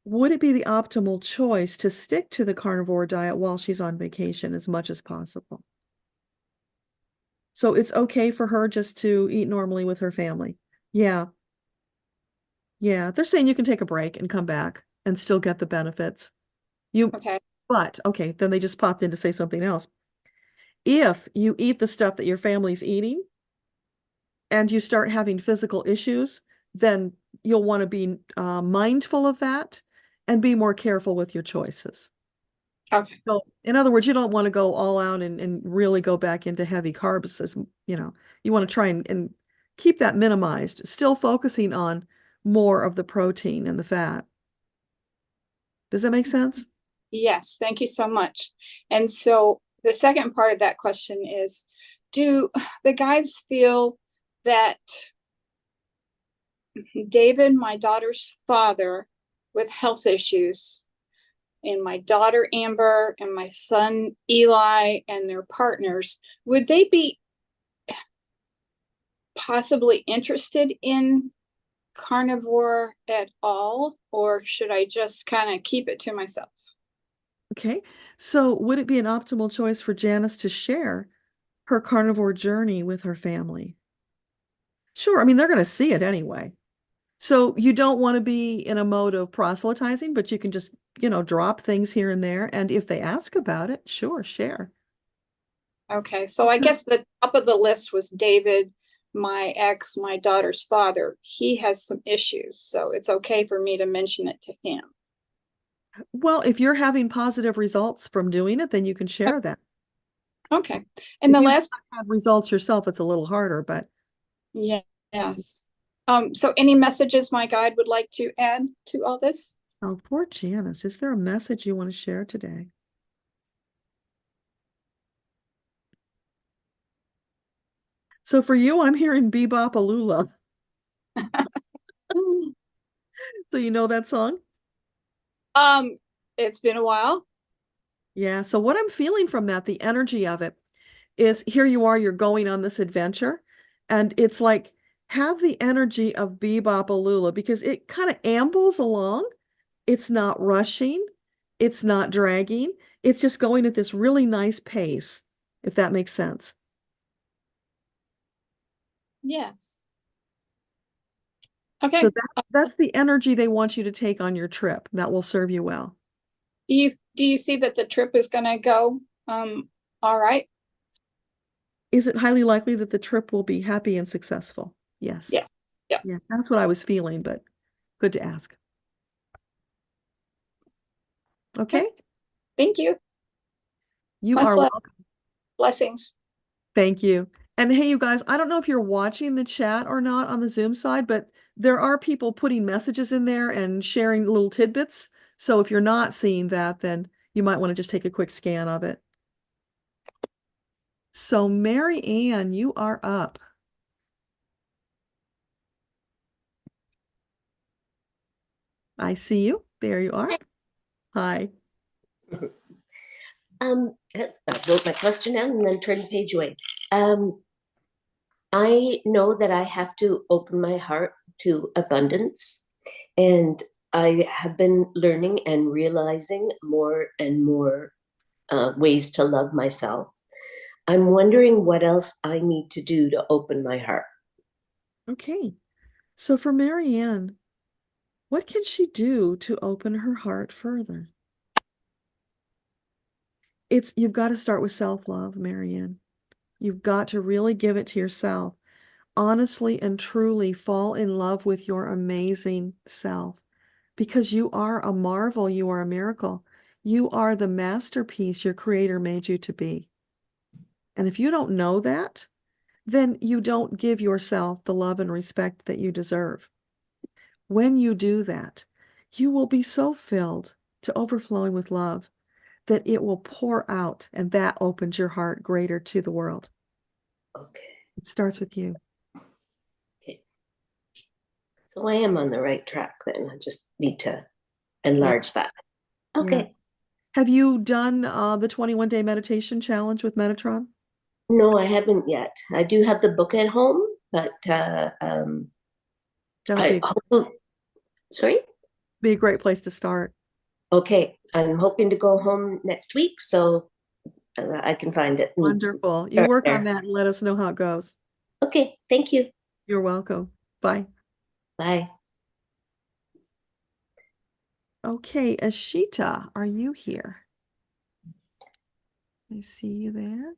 would it be the optimal choice to stick to the carnivore diet while she's on vacation as much as possible? So it's okay for her just to eat normally with her family. Yeah. Yeah. They're saying you can take a break and come back and still get the benefits. But okay, then they just popped in to say something else. If you eat the stuff that your family's eating and you start having physical issues, then you'll want to be mindful of that and be more careful with your choices. Okay. So in other words, you don't want to go all out and really go back into heavy carbs, as you want to try and keep that minimized, still focusing on more of the protein and the fat. Does that make sense? Yes, thank you so much. And so the second part of that question is, do the guides feel that David, my daughter's father, with health issues, and my daughter Amber and my son Eli and their partners, would they be possibly interested in carnivore at all, or should I just kind of keep it to myself? Okay, so would it be an optimal choice for Janice to share her carnivore journey with her family? Sure. I mean, they're going to see it anyway. So you don't want to be in a mode of proselytizing, but you can just, drop things here and there. And if they ask about it, sure, share. Okay, so I guess the top of the list was David, my ex, my daughter's father. He has some issues, so it's okay for me to mention it to him. Well, if you're having positive results from doing it, then you can share that. Okay. And the last results yourself, it's a little harder, but yes. So any messages my guide would like to add to all this? Oh, poor Janice. Is there a message you want to share today? So for you, I'm hearing Bebop Alula. So you know that song? It's been a while. Yeah. So what I'm feeling from that, the energy of it, is here you are, you're going on this adventure. And it's like, have the energy of Bebop Alula because it kind of ambles along. It's not rushing. It's not dragging. It's just going at this really nice pace, if that makes sense. Yes. Okay. So that's the energy they want you to take on your trip. That will serve you well. Do you see that the trip is going to go all right? Is it highly likely that the trip will be happy and successful? Yes. Yes. Yes. Yeah, that's what I was feeling, but good to ask. Okay. Thank you. You Much are love. welcome. Blessings. Thank you. And hey, you guys, I don't know if you're watching the chat or not on the Zoom side, but there are people putting messages in there and sharing little tidbits. So if you're not seeing that, then you might want to just take a quick scan of it. So Mary Ann, you are up. I see you. There you are. Hi. I wrote my question down and then turned the page away. I know that I have to open my heart to abundance, and I have been learning and realizing more and more ways to love myself. I'm wondering what else I need to do to open my heart. Okay. So for Mary Ann, what can she do to open her heart further? You've got to start with self-love, Mary Ann. You've got to really give it to yourself. Honestly and truly fall in love with your amazing self because you are a marvel. You are a miracle. You are the masterpiece your creator made you to be. And if you don't know that, then you don't give yourself the love and respect that you deserve. When you do that, you will be so filled to overflowing with love that it will pour out, and that opens your heart greater to the world. Okay. It starts with you. Okay. So I am on the right track then. I just need to enlarge that. Okay. Yeah. Have you done the 21-day meditation challenge with Metatron? No, I haven't yet. I do have the book at home, but sorry? Be a great place to start. Okay. I'm hoping to go home next week, so I can find it. Wonderful. You work on that and let us know how it goes. Okay. Thank you. You're welcome. Bye. Bye. Okay, Ashita, are you here? I see you there.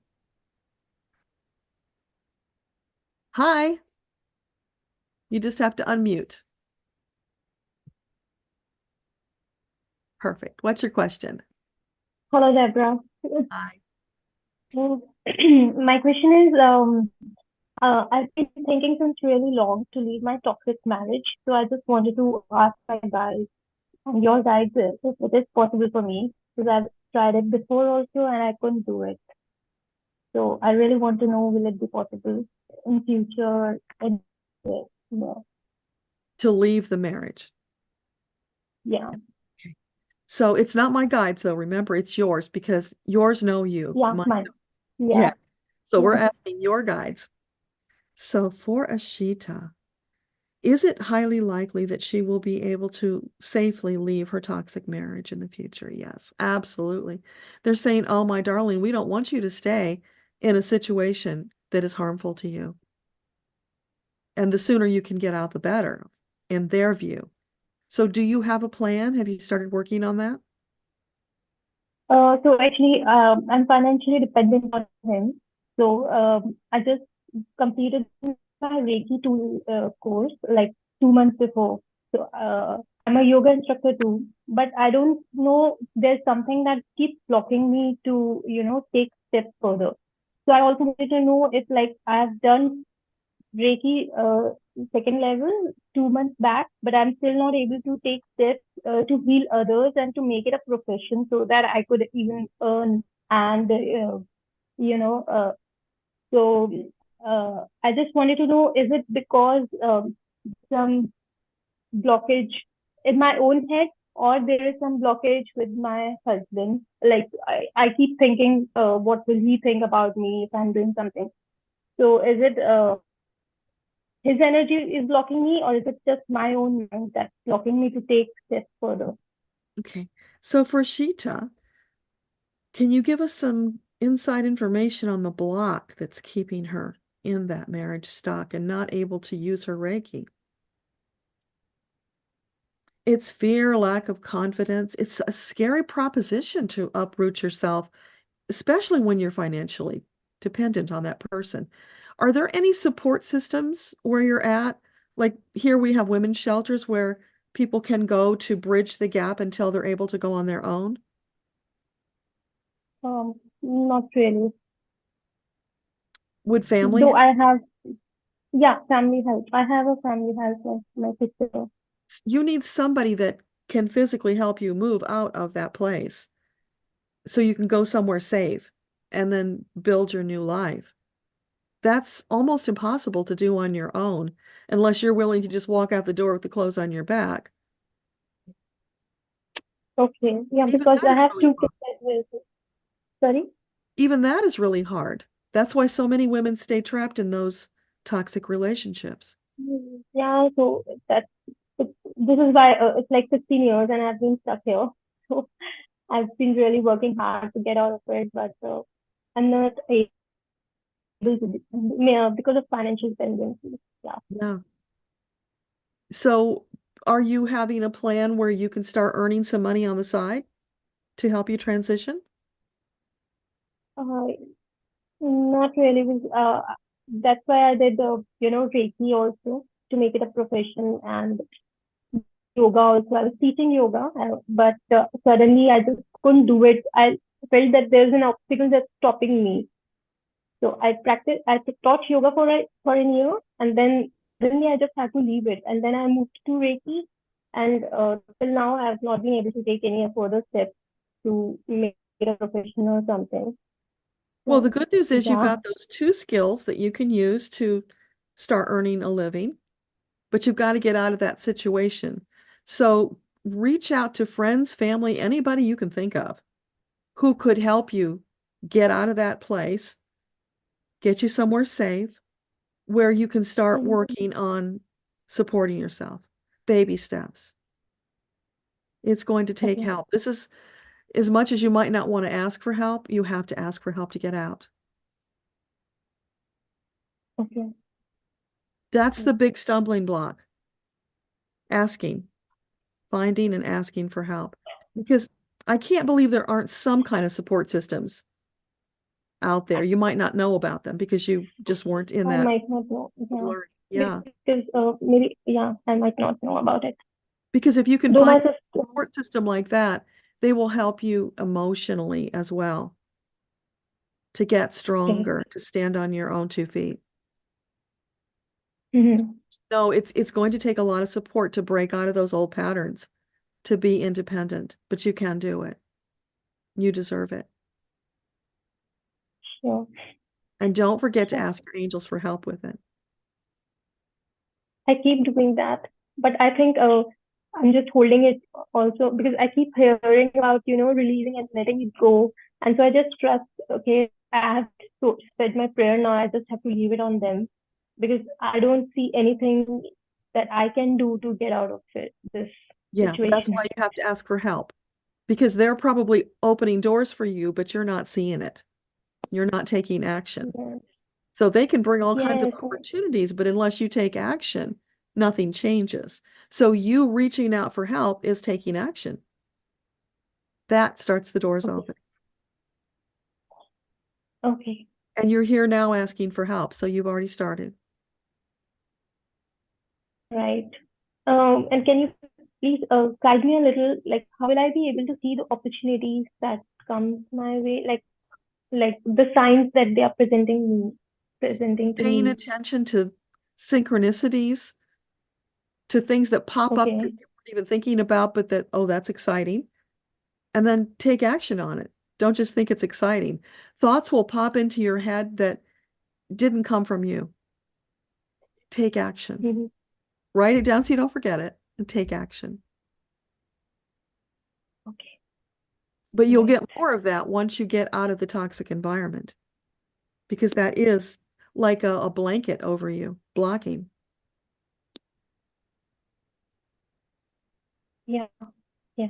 Hi. You just have to unmute. Perfect. What's your question? Hello, Deborah. Hi. My question is, I've been thinking since really long to leave my toxic marriage. So I just wanted to ask my guys and your guys if it is possible for me, because I've tried it before also and I couldn't do it. So I really want to know, will it be possible in future? To leave the marriage. Yeah. Okay. So it's not my guide. So remember, it's yours because yours know you. Yeah, mine. Yeah. So we're asking your guides. So for Ashita, is it highly likely that she will be able to safely leave her toxic marriage in the future? Yes, absolutely. They're saying, oh, my darling, we don't want you to stay in a situation that is harmful to you. And the sooner you can get out, the better, in their view. So do you have a plan? Have you started working on that? So actually, I'm financially dependent on him. So I just completed my Reiki tool course like 2 months before. So I'm a yoga instructor too, but I don't know. There's something that keeps blocking me to, take steps further. So I also wanted to know if like I've done Reiki second level 2 months back, but I'm still not able to take steps to heal others and to make it a profession so that I could even earn and you know so I just wanted to know, is it because some blockage in my own head, or there is some blockage with my husband? Like I keep thinking, what will he think about me if I'm doing something? So is it his energy is blocking me, or is it just my own mind that's blocking me to take steps further? Okay. So for Sheeta, can you give us some inside information on the block that's keeping her in that marriage stuck and not able to use her Reiki? It's fear, lack of confidence. It's a scary proposition to uproot yourself, especially when you're financially dependent on that person. Are there any support systems where you're at? Like here we have women's shelters where people can go to bridge the gap until they're able to go on their own. Not really. Would family Though help? I have, yeah, family help. I have a family help, like my sister. You need somebody that can physically help you move out of that place so you can go somewhere safe and then build your new life. That's almost impossible to do on your own unless you're willing to just walk out the door with the clothes on your back. Okay, yeah, Even because that I is have really two hard. kids as well. Sorry? Even that is really hard. That's why so many women stay trapped in those toxic relationships. Yeah, so this is why it's like 15 years and I've been stuck here. So I've been really working hard to get out of it, but I'm not able to because of financial dependency. Yeah. Yeah. So are you having a plan where you can start earning some money on the side to help you transition? Uh, Not really. That's why I did the, Reiki also to make it a profession, and yoga also. I was teaching yoga, but suddenly I just couldn't do it. I felt that there's an obstacle that's stopping me. So I taught yoga for a year, and then suddenly I just had to leave it. And then I moved to Reiki, and till now I've not been able to take any further steps to make it a profession or something. Well, the So good news is you yeah. got those two skills that you can use to start earning a living, but you've got to get out of that situation. So reach out to friends, family, anybody you can think of who could help you get out of that place, get you somewhere safe where you can start working on supporting yourself. Baby steps. It's going to take Okay. help. This is as much as you might not want to ask for help, you have to ask for help to get out. Okay. That's the big stumbling block. Asking, finding and asking for help. Because I can't believe there aren't some kind of support systems out there. You might not know about them because you just weren't in I that might not know. Yeah. learning. Yeah. Because maybe, yeah, I might not know about it. Because if you can Though my find a sister, support system like that, they will help you emotionally as well to get stronger, to stand on your own 2 feet. Mhm. No, it's going to take a lot of support to break out of those old patterns, to be independent, but you can do it. You deserve it. Sure. And don't forget to Sure. ask your angels for help with it. I keep doing that, but I think I'm just holding it also because I keep hearing about, releasing and letting it go. And so I just trust, okay, I have to said my prayer now. I just have to leave it on them because I don't see anything that I can do to get out of this Yeah, that's situation. why you have to ask for help because they're probably opening doors for you, but you're not seeing it. You're not taking action. Yeah. So they can bring all kinds of Yes. opportunities, but unless you take action, nothing changes. So you reaching out for help is taking action. That starts the doors open. Okay. And you're here now asking for help, so you've already started. Right. And can you please guide me a little, like how will I be able to see the opportunities that come my way, like the signs that they are presenting to Paying me? attention to synchronicities, to things that pop up that Okay. you weren't even thinking about, but that, oh, that's exciting. And then take action on it. Don't just think it's exciting. Thoughts will pop into your head that didn't come from you. Take action. Mm-hmm. Write it down so you don't forget it and take action. Okay. But you'll Right. get more of that once you get out of the toxic environment, because that is like a blanket over you, blocking. Yeah. Yeah.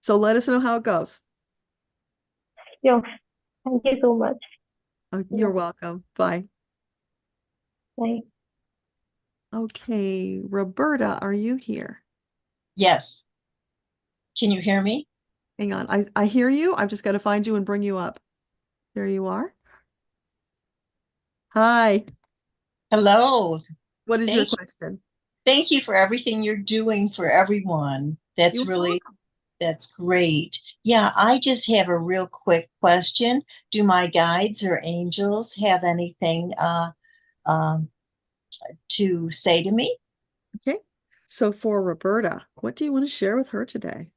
So let us know how it goes. Yeah. Thank you so much. You're Yeah. welcome. Bye. Bye. Okay, Roberta, are you here? Yes. Can you hear me? Hang on. I hear you. I've just got to find you and bring you up. There you are. Hi. Hello. What is your Thank you. question? Thank you for everything you're doing for everyone. That's You're really, welcome. that's great. Yeah, I just have a real quick question. Do my guides or angels have anything um, to say to me? Okay. So for Roberta, what do you want to share with her today?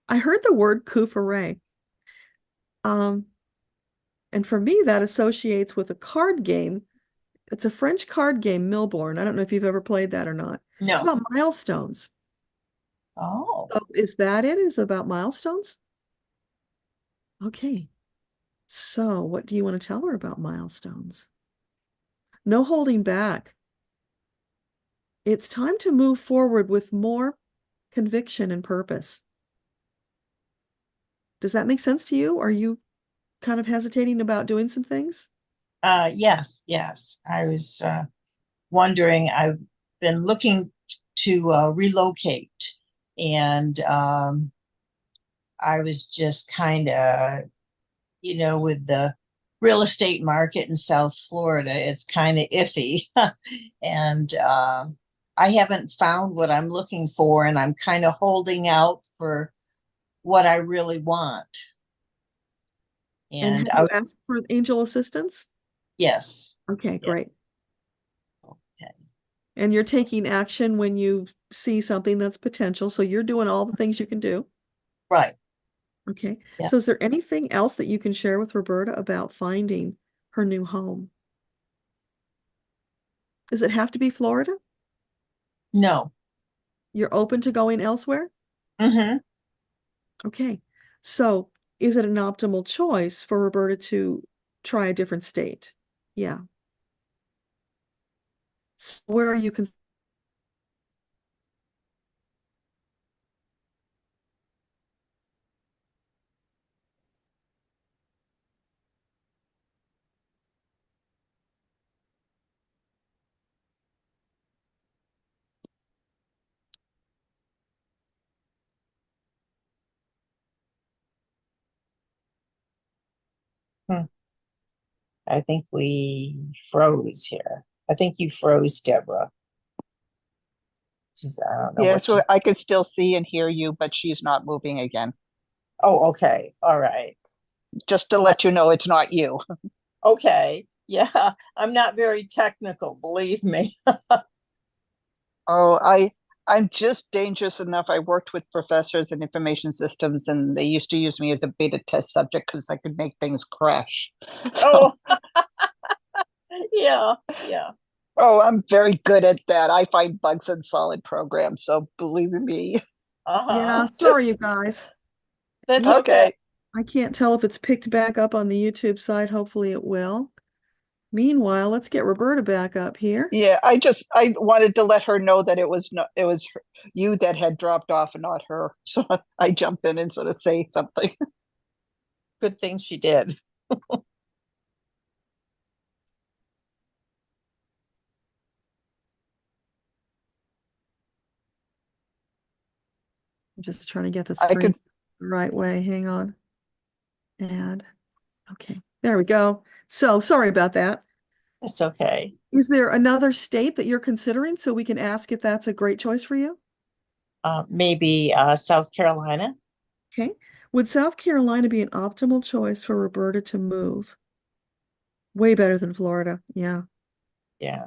I heard the word couvre. And for me, that associates with a card game. It's a French card game, Milbourne. I don't know if you've ever played that or not. It's No. about milestones. Oh. So is that it? Is it about milestones? Okay. So what do you want to tell her about milestones? No holding back. It's time to move forward with more conviction and purpose. Does that make sense to you? Are you kind of hesitating about doing some things? Yes, yes. I was wondering, I've been looking to relocate, and I was just kind of, with the real estate market in South Florida, it's kind of iffy. And I haven't found what I'm looking for, and I'm kind of holding out for what I really want. And And have you asked for angel assistance? yes. Okay, Yeah. great. Okay. And you're taking action when you see something that's potential. So you're doing all the things you can do. Right. Okay. Yeah. So is there anything else that you can share with Roberta about finding her new home? Does it have to be Florida? No. You're open to going elsewhere? Mm-hmm. Okay. So is it an optimal choice for Roberta to try a different state? Yeah. So where are you I think we froze here. I think you froze, Deborah. I don't know Yes, what. I can still see and hear you, but she's not moving again. Oh, okay. All right. Just to let you know, it's not you. Okay. Yeah, I'm not very technical, believe me. Oh, I'm just dangerous enough. I worked with professors in information systems, and they used to use me as a beta test subject because I could make things crash. Oh, yeah, yeah. Oh, I'm very good at that. I find bugs in solid programs, so believe me. Yeah, sorry, you guys. That's Okay. I can't tell if it's picked back up on the YouTube side. Hopefully it will. Meanwhile, let's get Roberta back up here. Yeah, I wanted to let her know that it was you that had dropped off and not her. So I jump in and sort of say something. Good thing she did. I'm just trying to get the I screen could the right way. Hang on. And okay, there we go. So sorry about that. It's okay. Is there another state that you're considering so we can ask if that's a great choice for you? Maybe South Carolina. Okay. Would South Carolina be an optimal choice for Roberta to move? Way better than Florida. Yeah. Yeah.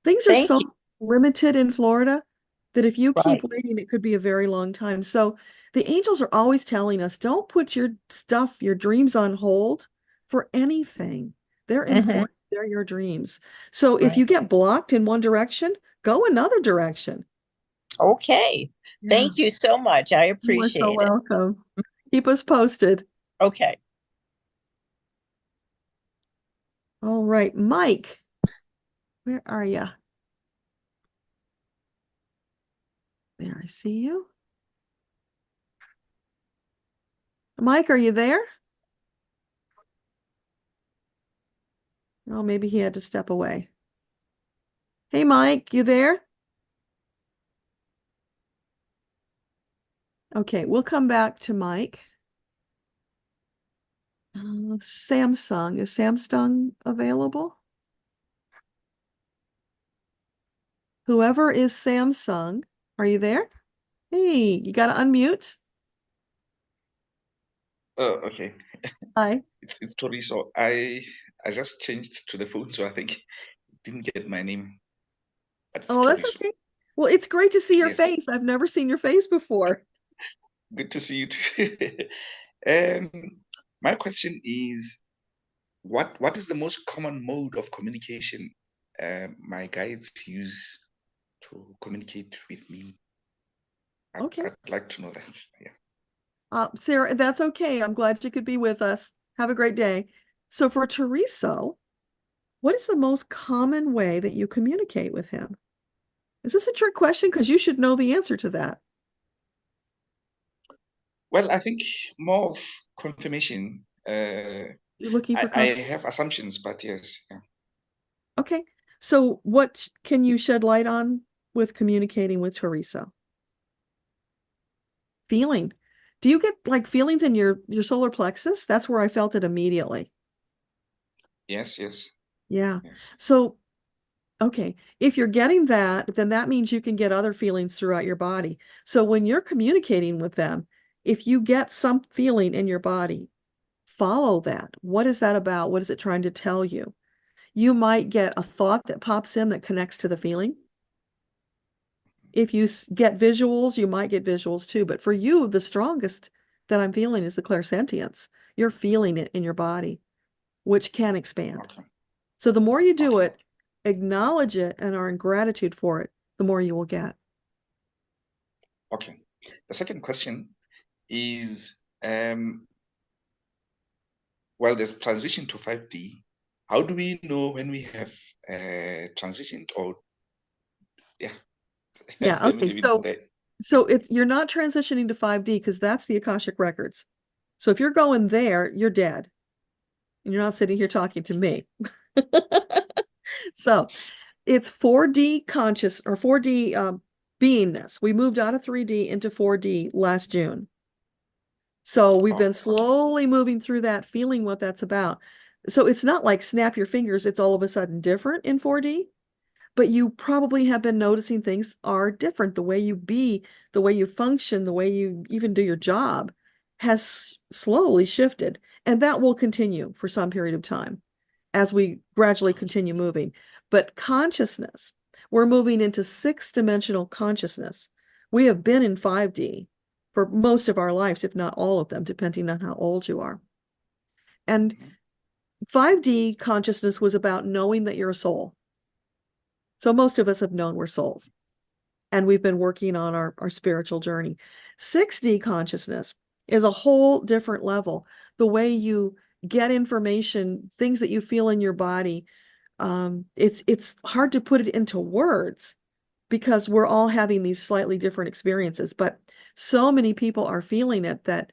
Things are Thank so you. limited in Florida that if you keep Right. waiting, it could be a very long time. So the angels are always telling us, don't put your stuff, your dreams on hold for anything. They're important. They're your dreams. So if Right. you get blocked in one direction, go another direction. Okay. Yeah. Thank you so much. I You are so appreciate it. welcome. Keep us posted. Okay. All right, Mike, where are you? There, I see you. Mike, are you there? Oh, maybe he had to step away. Hey, Mike, you there? Okay, we'll come back to Mike. Samsung. Is Samsung available? Whoever is Samsung, are you there? Hey, you got to unmute. Oh, okay. Hi. It's Tori. So I just changed to the phone, so I think didn't get my name. But it's Oh, that's Tori. okay. Well, it's great to see your Yes. face. I've never seen your face before. Good to see you too. My question is, what is the most common mode of communication my guides use to communicate with me? Okay. I'd like to know that. Yeah. Sarah, that's okay. I'm glad you could be with us. Have a great day. So for Teresa, what is the most common way that you communicate with him? Is this a trick question? Because you should know the answer to that. Well, I think more of confirmation. You're looking for I have assumptions, but yes. Yeah. Okay. So what can you shed light on with communicating with Teresa? Feeling. Do you get like feelings in your solar plexus? That's where I felt it immediately. Yes, yes. Yeah. Yes. So, okay. If you're getting that, then that means you can get other feelings throughout your body. So when you're communicating with them, if you get some feeling in your body, follow that. What is that about? What is it trying to tell you? You might get a thought that pops in that connects to the feeling. If you get visuals, you might get visuals too. But for you, the strongest that I'm feeling is the clairsentience. You're feeling it in your body, which can expand. Okay. So the more you do it, acknowledge it, and are in gratitude for it, the more you will get. Okay. The second question is, well, there's transition to 5D. How do we know when we have transitioned or, yeah. Yeah, Let me okay. leave it there. So you're not transitioning to 5D because that's the Akashic records. So if you're going there, you're dead. And you're not sitting here talking to me. So it's 4D conscious or 4D beingness. We moved out of 3D into 4D last June. So we've been slowly moving through that, feeling what that's about. So it's not like snap your fingers, it's all of a sudden different in 4D, but you probably have been noticing things are different. The way you be, the way you function, the way you even do your job has slowly shifted. And that will continue for some period of time as we gradually continue moving. But consciousness, we're moving into 6-dimensional consciousness. We have been in 5D for most of our lives, if not all of them, depending on how old you are. And 5D consciousness was about knowing that you're a soul. So most of us have known we're souls, and we've been working on our spiritual journey. 6D consciousness is a whole different level. The way you get information, things that you feel in your body, It's hard to put it into words because we're all having these slightly different experiences, but so many people are feeling it that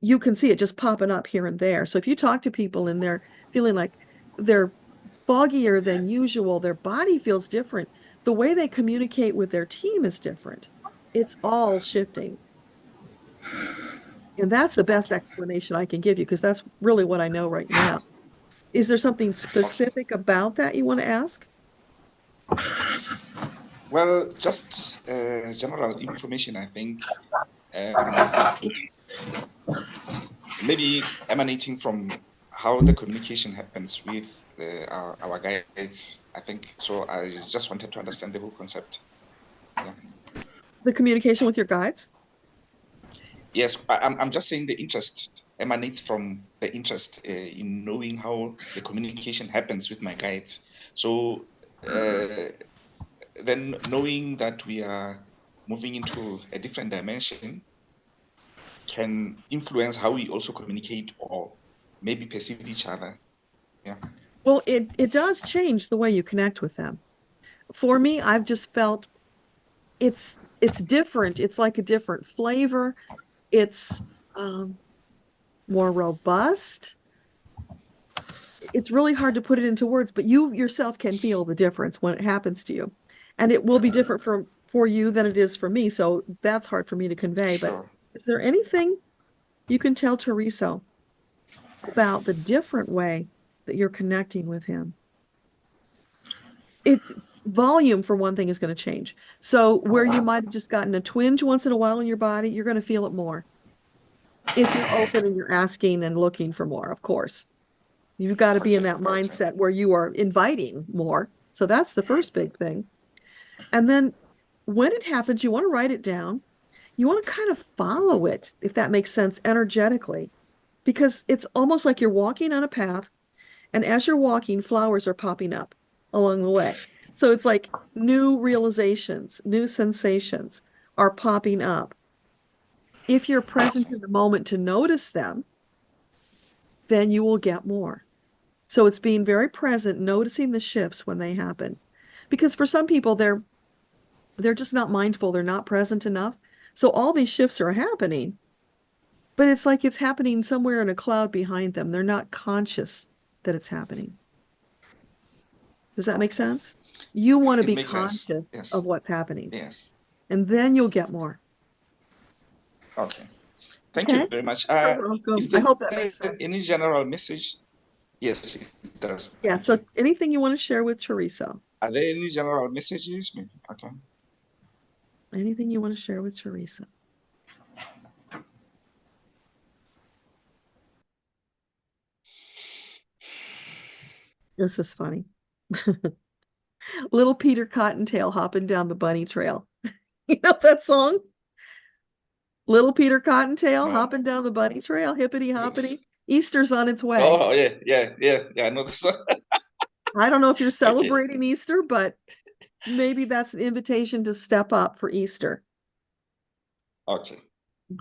you can see it just popping up here and there. So if you talk to people and they're feeling like they're foggier than usual, their body feels different, the way they communicate with their team is different. It's all shifting. And that's the best explanation I can give you because that's really what I know right now. Is there something specific about that you want to ask? Well, just general information, I think. Maybe emanating from how the communication happens with our guides, I think. So I just wanted to understand the whole concept. Yeah. The communication with your guides? Yes, I'm just saying the interest emanates from the interest in knowing how the communication happens with my guides. So then knowing that we are moving into a different dimension can influence how we also communicate or maybe perceive each other. Yeah. Well, it does change the way you connect with them. For me, I've just felt it's different. It's like a different flavor. It's more robust. It's really hard to put it into words, but you yourself can feel the difference when it happens to you. And it will be different for you than it is for me. So that's hard for me to convey. But is there anything you can tell Teresa about the different way that you're connecting with him? Volume, for one thing, is going to change. So where you might have just gotten a twinge once in a while in your body, you're going to feel it more. If you're open and you're asking and looking for more, of course. You've got to be in that mindset where you are inviting more. So that's the first big thing. And then when it happens, you want to write it down. You want to kind of follow it, if that makes sense, energetically, because it's almost like you're walking on a path, and as you're walking, flowers are popping up along the way. So it's like new realizations, new sensations are popping up. If you're present in the moment to notice them, then you will get more. So it's being very present, noticing the shifts when they happen. Because for some people, they're just not mindful, they're not present enough. So all these shifts are happening, but it's like it's happening somewhere in a cloud behind them. They're not conscious that it's happening. Does that make sense? You want to be conscious of what's happening. Yes. And then you'll get more. Okay. Thank you very much. You're welcome. Is there I hope that makes sense. any general message? Yes, it does. Yeah, so anything you want to share with Teresa? Are there any general messages? Maybe. Okay. Anything you want to share with Teresa? This is funny. Little Peter Cottontail hopping down the bunny trail. You know that song? Little Peter Cottontail hopping down the bunny trail, hippity hoppity. Easter's on its way. Oh, yeah. I know the song. I don't know if you're celebrating Easter, but maybe that's an invitation to step up for Easter. Okay.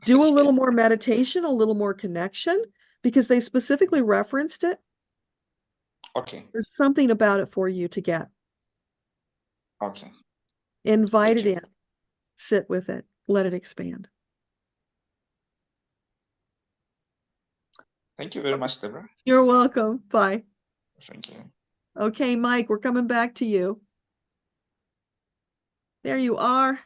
Do a little more meditation, a little more connection, because they specifically referenced it. Okay. There's something about it for you to get. Okay. Invite it in. Sit with it. Let it expand. Thank you very much, Deborah. You're welcome. Bye. Thank you. Okay, Mike, we're coming back to you. There you are.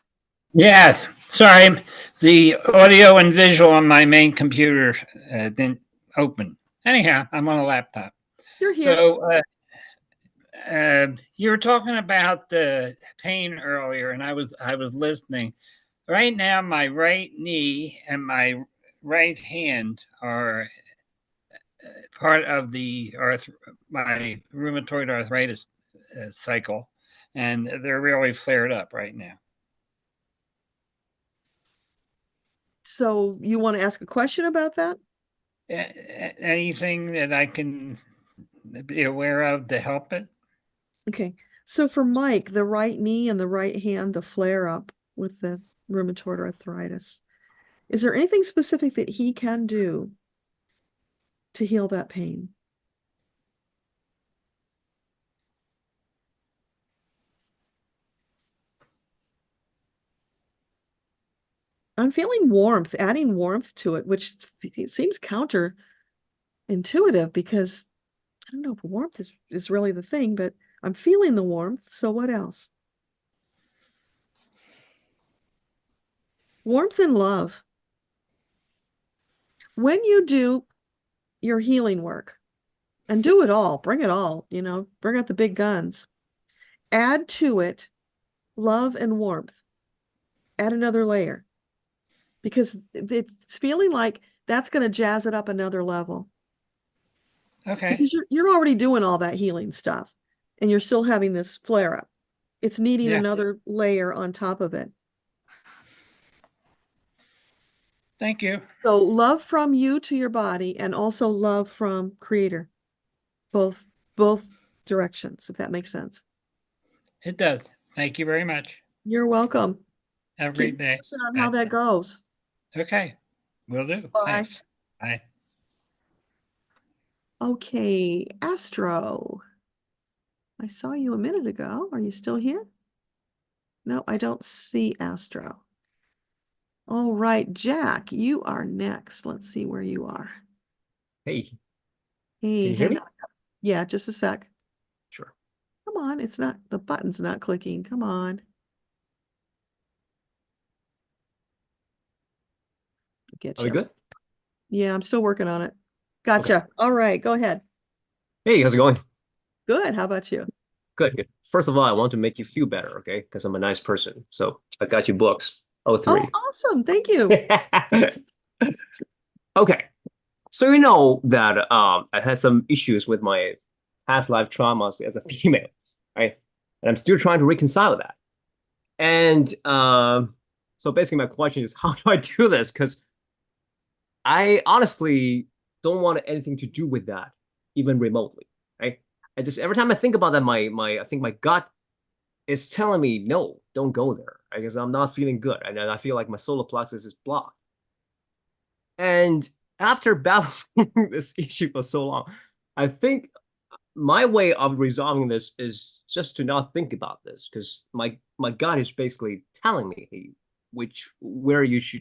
Yeah, sorry. The audio and visual on my main computer didn't open. Anyhow, I'm on a laptop. You're here. So you were talking about the pain earlier, and I was listening. Right now, my right knee and my right hand are part of the my rheumatoid arthritis cycle, and they're really flared up right now. So you want to ask a question about that? Anything that I can be aware of to help it? Okay. So for Mike, the right knee and the right hand, the flare up with the rheumatoid arthritis, is there anything specific that he can do to heal that pain? I'm feeling warmth, adding warmth to it, which seems counterintuitive because I don't know if warmth is really the thing, but I'm feeling the warmth. So what else? Warmth and love. When you do your healing work, and do it all, bring it all, bring out the big guns. Add to it love and warmth. Add another layer because it's feeling like that's going to jazz it up another level. Okay. Because you're already doing all that healing stuff and you're still having this flare up. It's needing another layer on top of it. Thank you. So love from you to your body and also love from Creator. Both directions, if that makes sense. It does. Thank you very much. You're welcome. Have a great day. On how that goes. Okay. Will do. Bye. Thanks. Bye. Okay, Astro. I saw you a minute ago. Are you still here? No, I don't see Astro. All right, Jack, you are next. Let's see where you are. Hey. Hey, Can you hear me? on. Yeah, just a sec. Sure. Come on, the button's not clicking. Come on. Get Are we you. good? Yeah, I'm still working on it. Gotcha. Okay. All right, go ahead. Hey, how's it going? Good. How about you? Good, good. First of all, I want to make you feel better, okay? Because I'm a nice person. So I got you books. Oh, three. Oh, awesome. Thank you. Okay. So you know that I had some issues with my past life traumas as a female, right? And I'm still trying to reconcile that. And so basically my question is, how do I do this? Because I honestly don't want anything to do with that, even remotely, right? I just every time I think about that, I think my gut is telling me, no, don't go there. Because I'm not feeling good. And I feel like my solar plexus is blocked. And after battling this issue for so long, I think my way of resolving this is just to not think about this, because my gut is basically telling me, hey,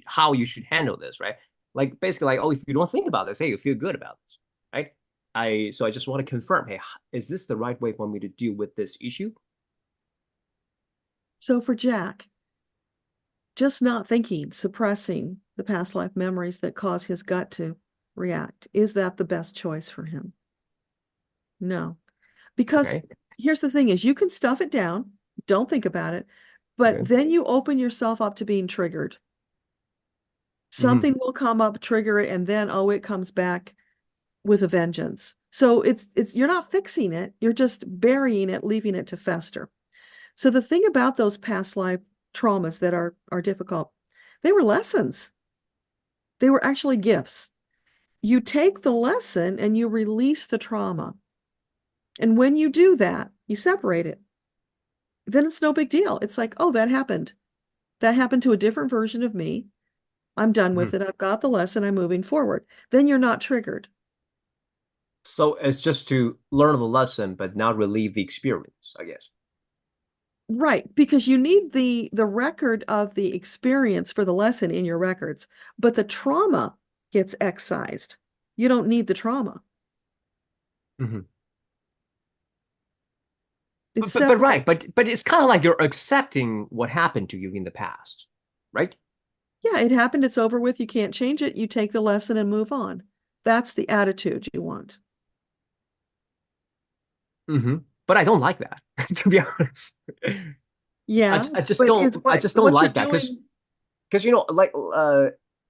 how you should handle this, right? Like basically like, oh, if you don't think about this, hey, you feel good about this, right? So I just want to confirm, hey, is this the right way for me to deal with this issue? So for Jack, just not thinking, suppressing the past life memories that cause his gut to react, is that the best choice for him? No. Because here's the thing is you can stuff it down, don't think about it, but then you open yourself up to being triggered. Something will come up, trigger it, and then, oh, it comes back with a vengeance. So it's you're not fixing it, you're just burying it, leaving it to fester. So the thing about those past life traumas that are difficult, they were lessons. They were actually gifts. You take the lesson and you release the trauma. And when you do that, you separate it. Then it's no big deal. It's like, oh, that happened. That happened to a different version of me. I'm done with it. I've got the lesson. I'm moving forward. Then you're not triggered. So it's just to learn the lesson, but not relieve the experience, I guess. Right, because you need the record of the experience for the lesson in your records, but the trauma gets excised. You don't need the trauma. Mm-hmm. But it's kind of like you're accepting what happened to you in the past, right? Yeah, it happened. It's over with. You can't change it. You take the lesson and move on. That's the attitude you want. Mm-hmm. But I don't like that, to be honest. Yeah, I just don't like that because like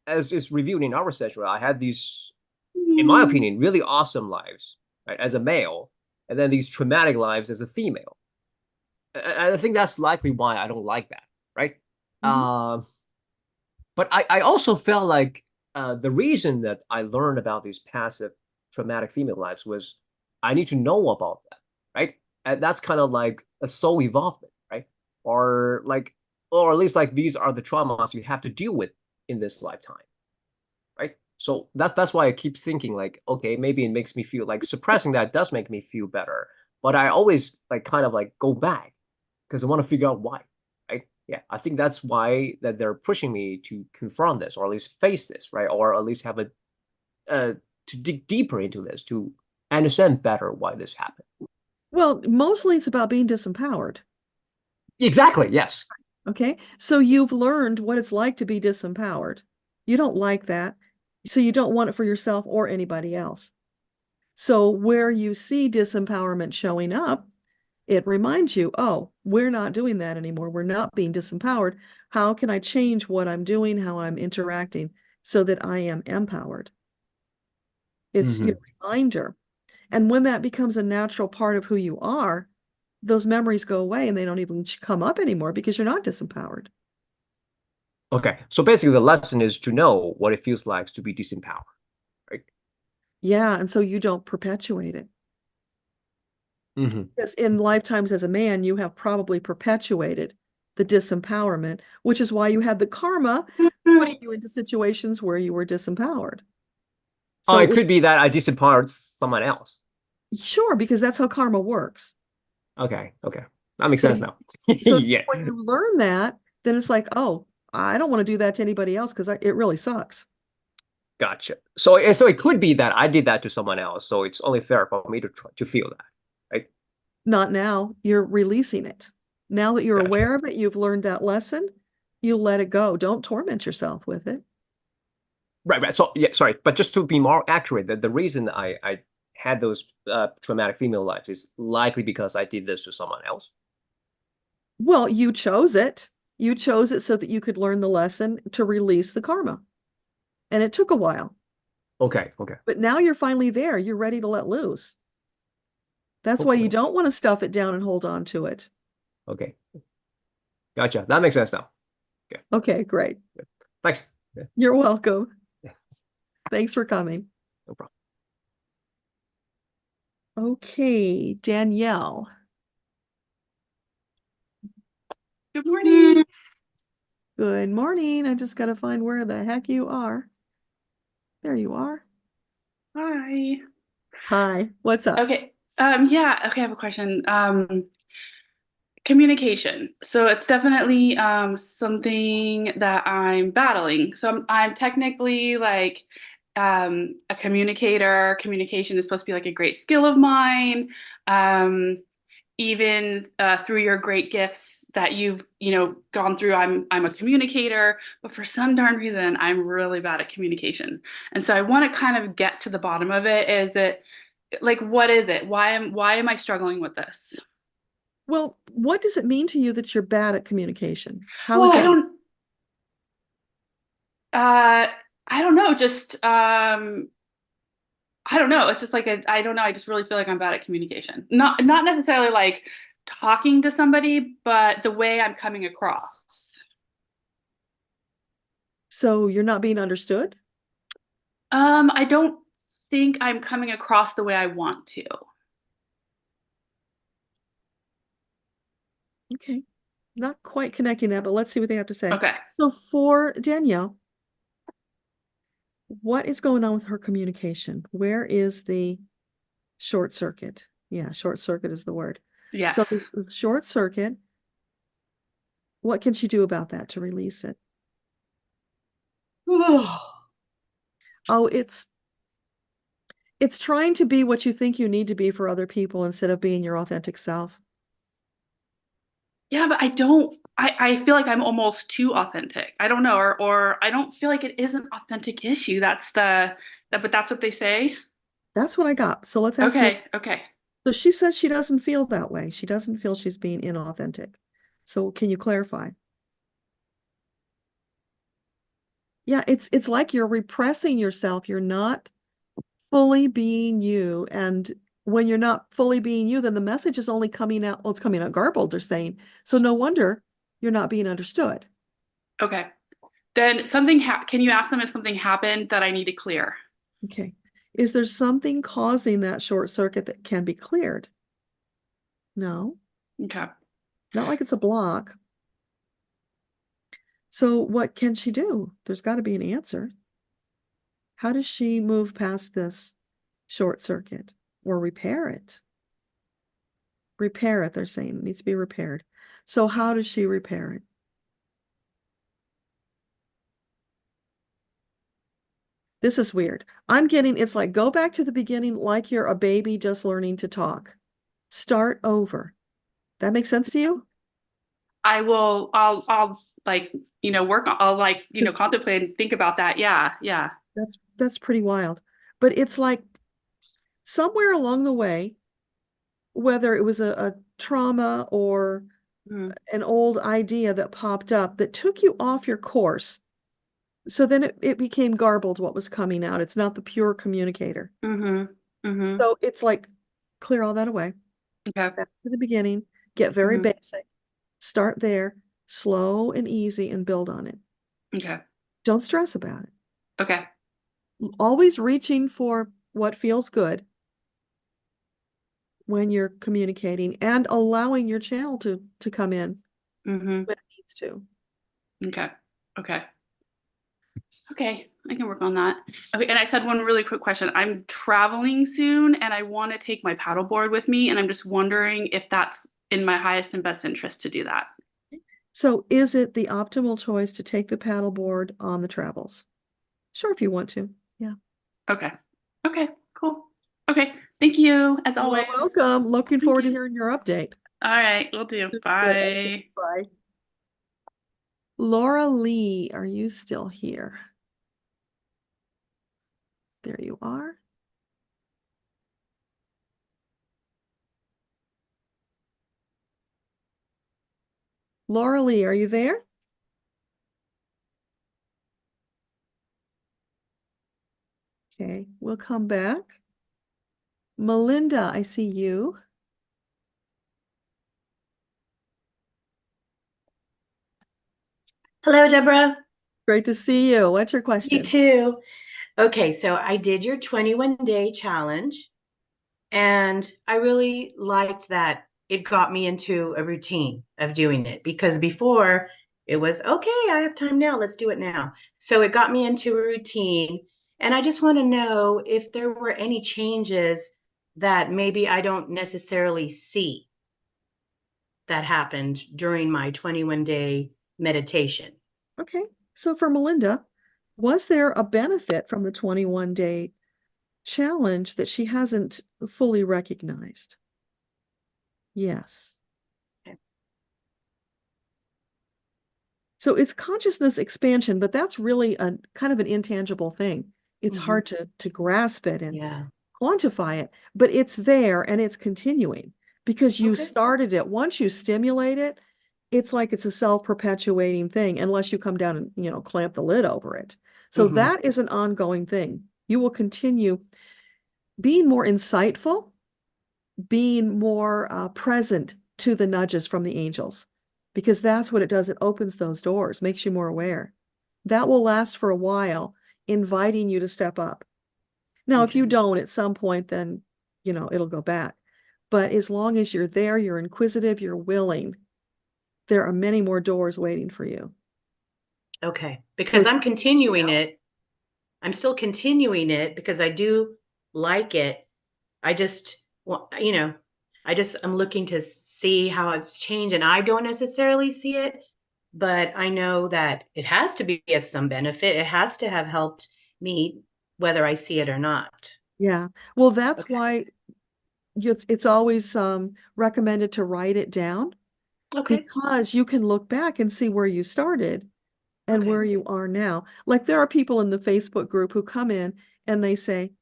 as is reviewed in our session, I had these, in my opinion, really awesome lives, right, as a male, and then these traumatic lives as a female. And I think that's likely why I don't like that, right? But I also felt like the reason that I learned about these passive traumatic female lives was I need to know about that, right? And that's kind of like a soul evolvement, right? Or at least like these are the traumas you have to deal with in this lifetime, right? So that's why I keep thinking like, okay, maybe it makes me feel like suppressing that does make me feel better, but I always like kind of like go back because I want to figure out why, right? Yeah, I think that's why that they're pushing me to confront this, or at least face this, right? Or at least have a to dig deeper into this, to understand better why this happened. Well, mostly it's about being disempowered. Exactly, yes. Okay, so you've learned what it's like to be disempowered. You don't like that, so you don't want it for yourself or anybody else. So where you see disempowerment showing up, it reminds you, oh, we're not doing that anymore. We're not being disempowered. How can I change what I'm doing, how I'm interacting, so that I am empowered? It's your reminder. And when that becomes a natural part of who you are, those memories go away and they don't even come up anymore because you're not disempowered. Okay, so basically the lesson is to know what it feels like to be disempowered, right? Yeah, and so you don't perpetuate it. Because in lifetimes as a man, you have probably perpetuated the disempowerment, which is why you had the karma putting you into situations where you were disempowered. So it could be that I disempowered someone else. Sure, because that's how karma works. Okay, that makes sense now. So Yeah. when you learn that, then it's like, oh, I don't want to do that to anybody else because it really sucks. Gotcha. So it could be that I did that to someone else, so it's only fair for me to try to feel that, right? Not now. You're releasing it. Now that you're aware of it, you've learned that lesson, you let it go. Don't torment yourself with it. Right. So yeah, sorry, but just to be more accurate, the reason I had those traumatic female lives is likely because I did this to someone else. Well, you chose it. You chose it so that you could learn the lesson to release the karma. And it took a while. Okay. But now you're finally there. You're ready to let loose. That's why you don't want to stuff it down and hold on to it. Okay. Gotcha. That makes sense now. Okay, great. Thanks. You're welcome. Thanks for coming. No problem. Okay, Danielle. Good morning. Good morning. I just got to find where the heck you are. There you are. Hi. Hi. What's up? Okay. Yeah. Okay. I have a question. Communication. So it's definitely something that I'm battling. So I'm technically like a communicator. Communication is supposed to be like a great skill of mine. Even through your great gifts that you've gone through, I'm a communicator, but for some darn reason I'm really bad at communication. And so I want to kind of get to the bottom of it. Is it like, what is it? Why am I struggling with this? Well, what does it mean to you that you're bad at communication? How Well, is that? I don't know. Just I don't know. It's just like I don't know. I just really feel like I'm bad at communication. Not necessarily like talking to somebody, but the way I'm coming across. So you're not being understood? I don't think I'm coming across the way I want to. Okay. Not quite connecting that, but let's see what they have to say. Okay. So for Danielle, what is going on with her communication? Where is the short circuit? Yeah, short circuit is the word. Yes. So the short circuit, what can she do about that to release it? Oh, it's trying to be what you think you need to be for other people instead of being your authentic self. Yeah, but I feel like I'm almost too authentic. I don't know, or I don't feel like it is an authentic issue. But that's what they say. That's what I got. So let's ask her. Okay. So she says she doesn't feel that way. She doesn't feel she's being inauthentic. So can you clarify? Yeah, it's like you're repressing yourself. You're not fully being you. And when you're not fully being you, then the message is only coming out. Well, it's coming out garbled, they're saying. So no wonder you're not being understood. Okay. Then can you ask them if something happened that I need to clear? Okay. Is there something causing that short circuit that can be cleared? No. Okay. Not like it's a block. So what can she do? There's got to be an answer. How does she move past this short circuit or repair it? Repair it, they're saying. It needs to be repaired. So how does she repair it? This is weird. I'm getting, it's like go back to the beginning like you're a baby just learning to talk. Start over. That makes sense to you? I'll like, I'll like, This- contemplate and think about that. Yeah. Yeah. That's pretty wild. But it's like somewhere along the way, whether it was a trauma or an old idea that popped up that took you off your course. So then it became garbled what was coming out. It's not the pure communicator. So it's like clear all that away. Okay. Back to the beginning, get very basic. Start there, slow and easy, and build on it. Okay. Don't stress about it. Okay. Always reaching for what feels good when you're communicating and allowing your channel to come in when it needs to. Okay. Okay. Okay. I can work on that. Okay. And I said one really quick question. I'm traveling soon and I want to take my paddleboard with me. And I'm just wondering if that's in my highest and best interest to do that. So is it the optimal choice to take the paddleboard on the travels? Sure, if you want to. Yeah. Okay. Okay. Cool. Okay. Thank you, as always. You're welcome. Looking forward to hearing your update. All right. We'll do. Bye. Bye. Laura Lee, are you still here? There you are. Laura Lee, are you there? Okay, we'll come back. Melinda, I see you. Hello, Deborah. Great to see you. What's your question? Me too. Okay, so I did your 21-day challenge, and I really liked that it got me into a routine of doing it, because before it was, okay, I have time now, let's do it now. So it got me into a routine, and I just want to know if there were any changes that maybe I don't necessarily see that happened during my 21-day meditation. Okay, so for Melinda, was there a benefit from the 21-day challenge that she hasn't fully recognized? Yes. Okay. So it's consciousness expansion, but that's really a kind of an intangible thing. It's hard to grasp it and quantify it, but it's there and it's continuing because you started it. Once you stimulate it, it's like it's a self-perpetuating thing unless you come down and, clamp the lid over it. So that is an ongoing thing. You will continue being more insightful, being more present to the nudges from the angels, because that's what it does. It opens those doors, makes you more aware. That will last for a while, inviting you to step up. Now, if you don't at some point, then, it'll go back. But as long as you're there, you're inquisitive, you're willing, there are many more doors waiting for you. Okay, because I'm continuing it. I'm still continuing it because I do like it. I just, I'm looking to see how it's changed, and I don't necessarily see it, but I know that it has to be of some benefit. It has to have helped me, whether I see it or not. Yeah. Well, that's why it's always recommended to write it down. Okay. Because you can look back and see where you started and where you are now. Like there are people in the Facebook group who come in and they say,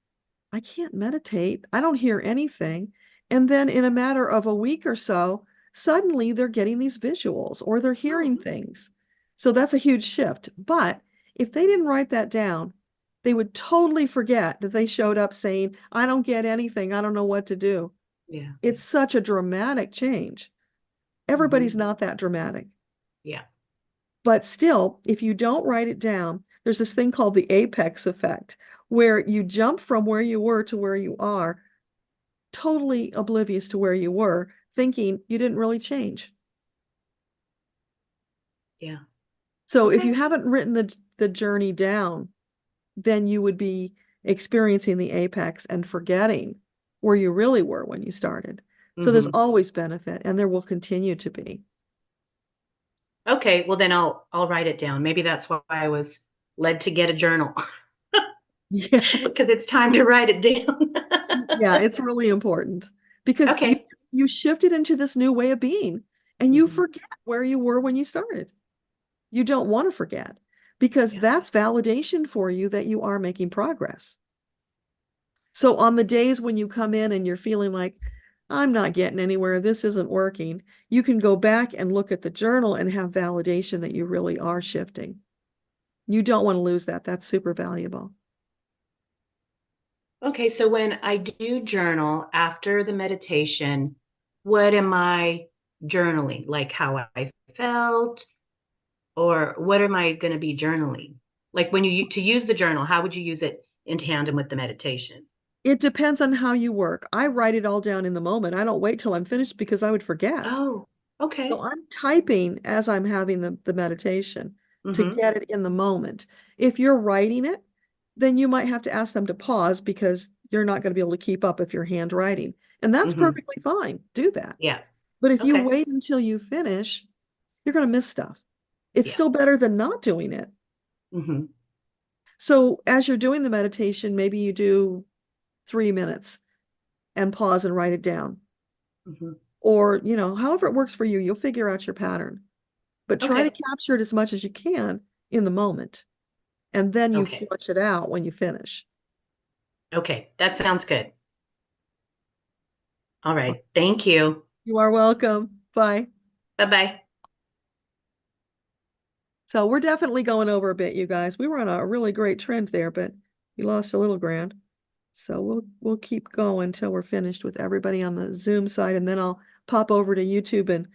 I can't meditate. I don't hear anything. And then in a matter of a week or so, suddenly they're getting these visuals or they're hearing things. So that's a huge shift. But if they didn't write that down, they would totally forget that they showed up saying, I don't get anything. I don't know what to do. Yeah. It's such a dramatic change. Everybody's not that dramatic. Yeah. But still, if you don't write it down, there's this thing called the apex effect, where you jump from where you were to where you are, totally oblivious to where you were, thinking you didn't really change. Yeah. So if you haven't written the journey down, then you would be experiencing the apex and forgetting where you really were when you started. So there's always benefit, and there will continue to be. Okay, well then I'll write it down. Maybe that's why I was led to get a journal. Yeah. Because it's time to write it down. Yeah, it's really important because Okay. you shifted into this new way of being and you forget where you were when you started. You don't want to forget because that's validation for you that you are making progress. So on the days when you come in and you're feeling like, I'm not getting anywhere, this isn't working, you can go back and look at the journal and have validation that you really are shifting. You don't want to lose that. That's super valuable. Okay, so when I do journal after the meditation, what am I journaling? Like how I felt, or what am I going to be journaling? Like when you to use the journal, how would you use it in tandem with the meditation? It depends on how you work. I write it all down in the moment. I don't wait till I'm finished because I would forget. Oh, okay. So I'm typing as I'm having the meditation to get it in the moment. If you're writing it, then you might have to ask them to pause because you're not going to be able to keep up if you're handwriting. And that's perfectly fine. Do that. Yeah. But if you Okay. wait until you finish, you're going to miss stuff. It's Yeah. still better than not doing it. So as you're doing the meditation, maybe you do 3 minutes and pause and write it down. Or, you know, however it works for you, you'll figure out your pattern. But try to Okay. capture it as much as you can in the moment. And then you Okay. flush it out when you finish. Okay, that sounds good. All right. Thank you. You are welcome. Bye. Bye-bye. So we're definitely going over a bit, you guys. We were on a really great trend there, but we lost a little ground. So we'll keep going until we're finished with everybody on the Zoom side, and then I'll pop over to YouTube and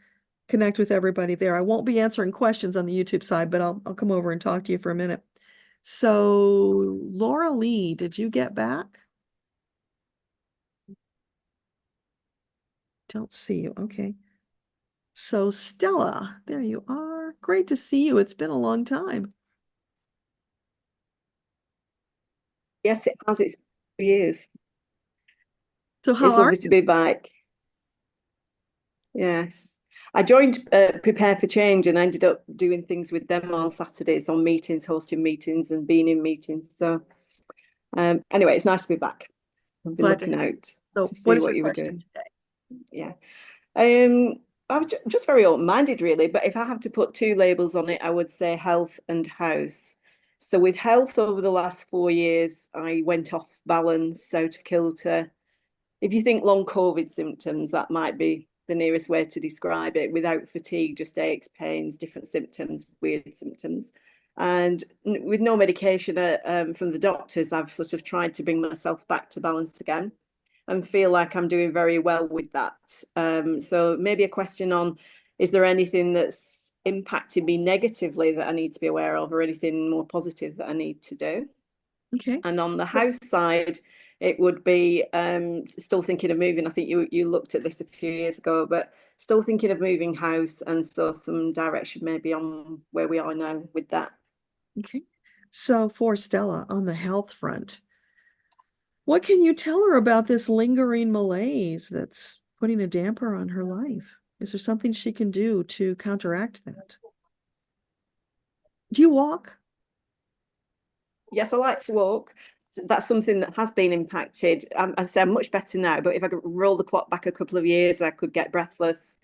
connect with everybody there. I won't be answering questions on the YouTube side, but I'll come over and talk to you for a minute. So Laura Lee, did you get back? Don't see you. Okay. So Stella, there you are. Great to see you. It's been a long time. Yes, it has. It's years. So how It's are lovely you? to be back. Yes. I joined Prepare for Change and I ended up doing things with them on Saturdays, on meetings, hosting meetings and being in meetings. So anyway, it's nice to be back. I've been Glad to looking have you. out So to what see is what your you were question doing. today? Yeah. I was just very open-minded, really. But if I have to put two labels on it, I would say health and house. So with health over the last 4 years, I went off balance, out of kilter. If you think long COVID symptoms, that might be the nearest way to describe it. Without fatigue, just aches, pains, different symptoms, weird symptoms. And with no medication from the doctors, I've sort of tried to bring myself back to balance again and feel like I'm doing very well with that. So maybe a question on, is there anything that's impacted me negatively that I need to be aware of, or anything more positive that I need to do? Okay. And on the house side, it would be still thinking of moving. I think you looked at this a few years ago, but still thinking of moving house, and so some direction maybe on where we are now with that. Okay. So for Stella on the health front, what can you tell her about this lingering malaise that's putting a damper on her life? Is there something she can do to counteract that? Do you walk? Yes, I like to walk. That's something that has been impacted. As I say, I'm much better now, but if I could roll the clock back a couple of years, I could get breathless,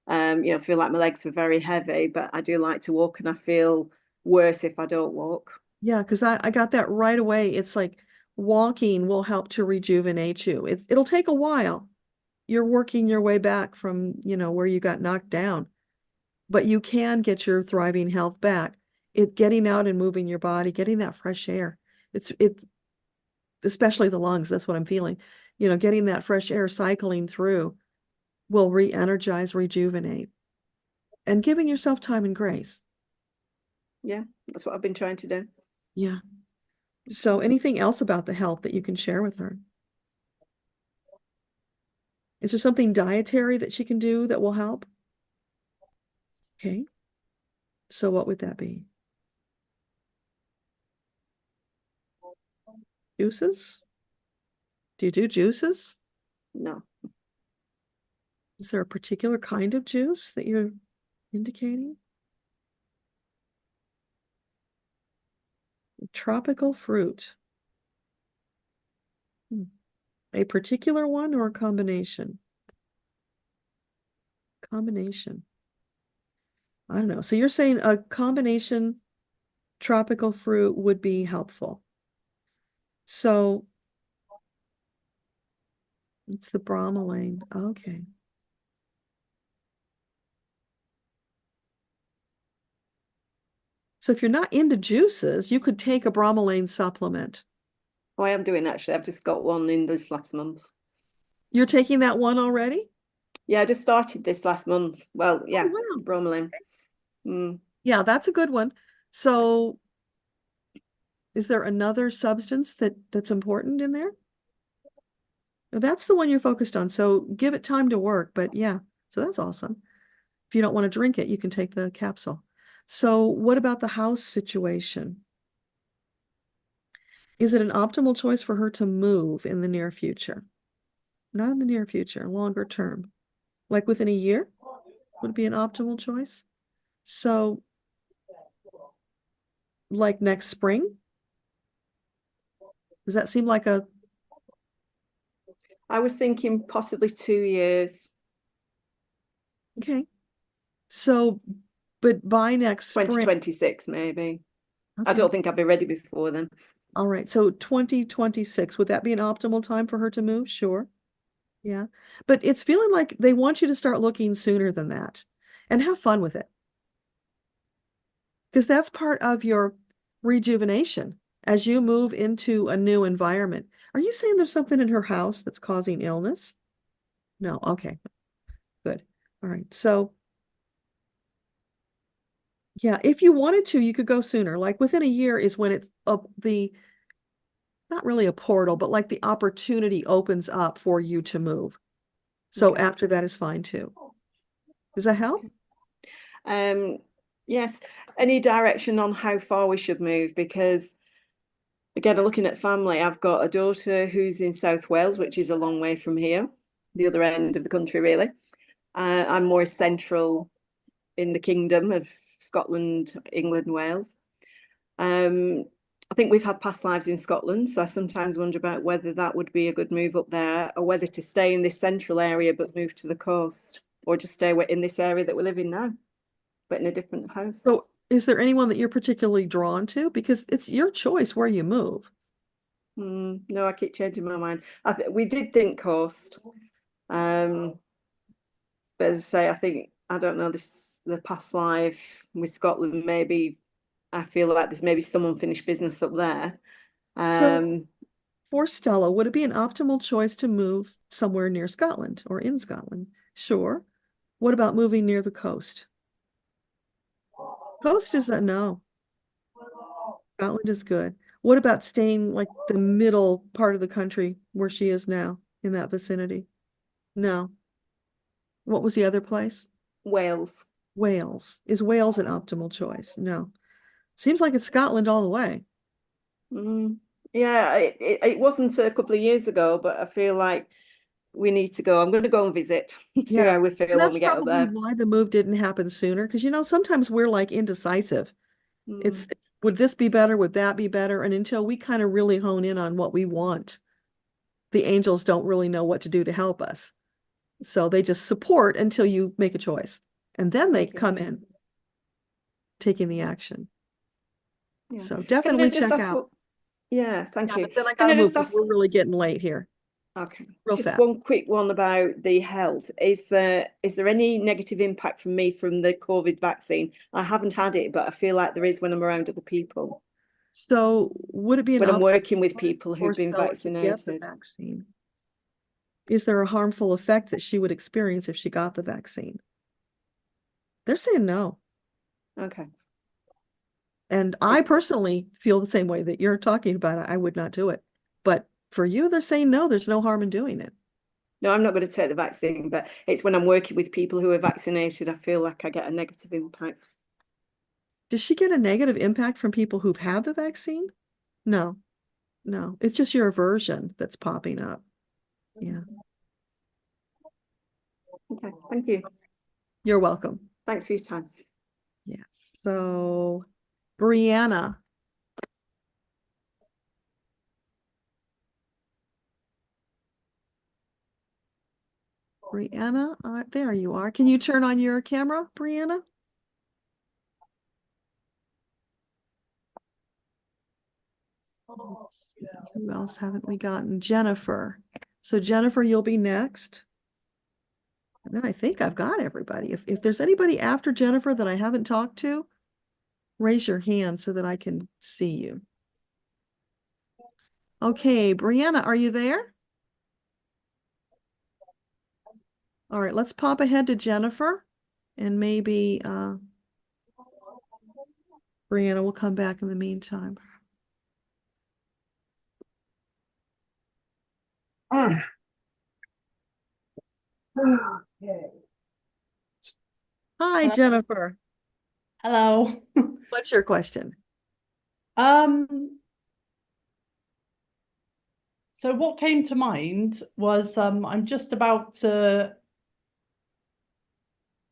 feel like my legs were very heavy, but I do like to walk and I feel worse if I don't walk. Yeah, because I got that right away. It's like walking will help to rejuvenate you. It'll take a while. You're working your way back from, where you got knocked down, but you can get your thriving health back. It's getting out and moving your body, getting that fresh air. Especially the lungs, that's what I'm feeling. Getting that fresh air cycling through will re-energize, rejuvenate, and giving yourself time and grace. Yeah, that's what I've been trying to do. Yeah. So anything else about the health that you can share with her? Is there something dietary that she can do that will help? Okay. So what would that be? Juices? Do you do juices? No. Is there a particular kind of juice that you're indicating? Tropical fruit. A particular one or a combination? Combination. I don't know. So you're saying a combination tropical fruit would be helpful. So it's the bromelain. Okay. So if you're not into juices, you could take a bromelain supplement. Oh, I am doing actually. I've just got one in this last month. You're taking that one already? Yeah, I just started this last month. Well, yeah, wow. bromelain. Yeah, that's a good one. So is there another substance that's important in there? That's the one you're focused on. So give it time to work. But yeah, so that's awesome. If you don't want to drink it, you can take the capsule. So what about the house situation? Is it an optimal choice for her to move in the near future? Not in the near future, longer term. Like within a year would be an optimal choice. So like next spring? Does that seem like a... I was thinking possibly 2 years. Okay. So, but by next spring. 2026 maybe. I Okay. don't think I'll be ready before then. All right. So 2026, would that be an optimal time for her to move? Sure. Yeah. But it's feeling like they want you to start looking sooner than that and have fun with it. Because that's part of your rejuvenation as you move into a new environment. Are you saying there's something in her house that's causing illness? No. Okay. Good. All right. So yeah, if you wanted to, you could go sooner. Like within a year is when it's not really a portal, but like the opportunity opens up for you to move. So Okay. after that is fine too. Does that help? Yes. Any direction on how far we should move? Because again, looking at family, I've got a daughter who's in South Wales, which is a long way from here, the other end of the country, really. I'm more central in the kingdom of Scotland, England, Wales. I think we've had past lives in Scotland, so I sometimes wonder about whether that would be a good move up there, or whether to stay in this central area but move to the coast, or just stay in this area that we live in now, but in a different house. So is there anyone that you're particularly drawn to? Because it's your choice where you move. No, I keep changing my mind. We did think coast, but as I say, I think, I don't know, the past life with Scotland, maybe I feel like there's maybe some unfinished business up there. So for Stella, would it be an optimal choice to move somewhere near Scotland or in Scotland? Sure. What about moving near the coast? Coast is a no. Scotland is good. What about staying like the middle part of the country where she is now, in that vicinity? No. What was the other place? Wales. Wales. Is Wales an optimal choice? No. Seems like it's Scotland all the way. Yeah, it wasn't a couple of years ago, but I feel like we need to go. I'm going to go and visit, see how we feel when we get up That's probably there. why the move didn't happen sooner. Because, you know, sometimes we're like indecisive. It's would this be better? Would that be better? And until we kind of really hone in on what we want, the angels don't really know what to do to help us. So they just support until you make a choice. And then they come in taking the action. Yeah. So Can definitely I just check ask out. Yeah, thank you. But then I Can gotta I move just 'cause ask? we're really getting late here. Okay. Real Just fast. one quick one about the health. Is there any negative impact from me from the COVID vaccine? I haven't had it, but I feel like there is when I'm around other people. So would it be an when I'm option working with people for who've been Stella to get the vaccinated? vaccine? Is there a harmful effect that she would experience if she got the vaccine? They're saying no. Okay. And I personally feel the same way that you're talking about. I would not do it. But for you, they're saying no, there's no harm in doing it. No, I'm not going to take the vaccine, but it's when I'm working with people who are vaccinated, I feel like I get a negative impact. Does she get a negative impact from people who've had the vaccine? No, no. It's just your aversion that's popping up. Yeah. Okay, thank you. You're welcome. Thanks for your time. Yes. So, Brianna. Brianna, there you are. Can you turn on your camera, Brianna? Who else haven't we gotten? Jennifer. So Jennifer, you'll be next. And then I think I've got everybody. If there's anybody after Jennifer that I haven't talked to, raise your hand so that I can see you. Okay, Brianna, are you there? All right, let's pop ahead to Jennifer, and maybe Brianna will come back in the meantime. Okay. Hi, Hello. Jennifer. Hello. What's your question? So what came to mind was I'm just about to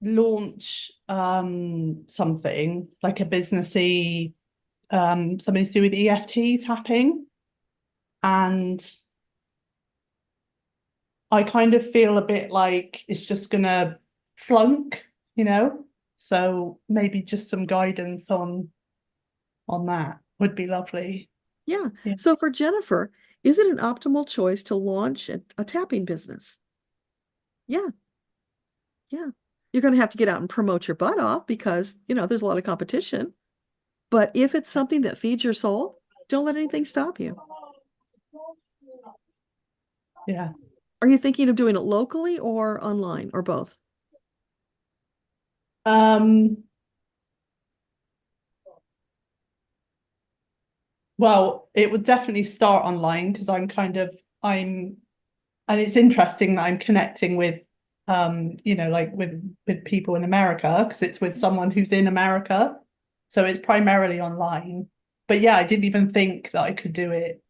launch something like a businessy something to do with EFT tapping, and I kind of feel a bit like it's just gonna flunk, you know? So maybe just some guidance on that would be lovely. Yeah. Yeah. So for Jennifer, is it an optimal choice to launch a tapping business? Yeah. Yeah. You're going to have to get out and promote your butt off because, you know, there's a lot of competition. But if it's something that feeds your soul, don't let anything stop you. Yeah. Are you thinking of doing it locally or online or both? Well, it would definitely start online because and it's interesting that I'm connecting with you know, like with people in America because it's with someone who's in America. So it's primarily online. But yeah, I didn't even think that I could do it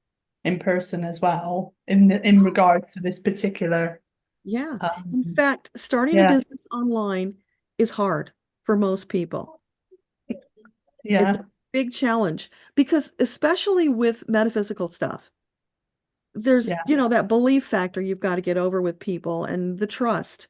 in person as well in regards to this particular Yeah. In fact, starting a yeah. business online is hard for most people. Yeah. It's a big challenge because especially with metaphysical stuff, there's, Yeah. you know, that belief factor you've got to get over with people and the trust.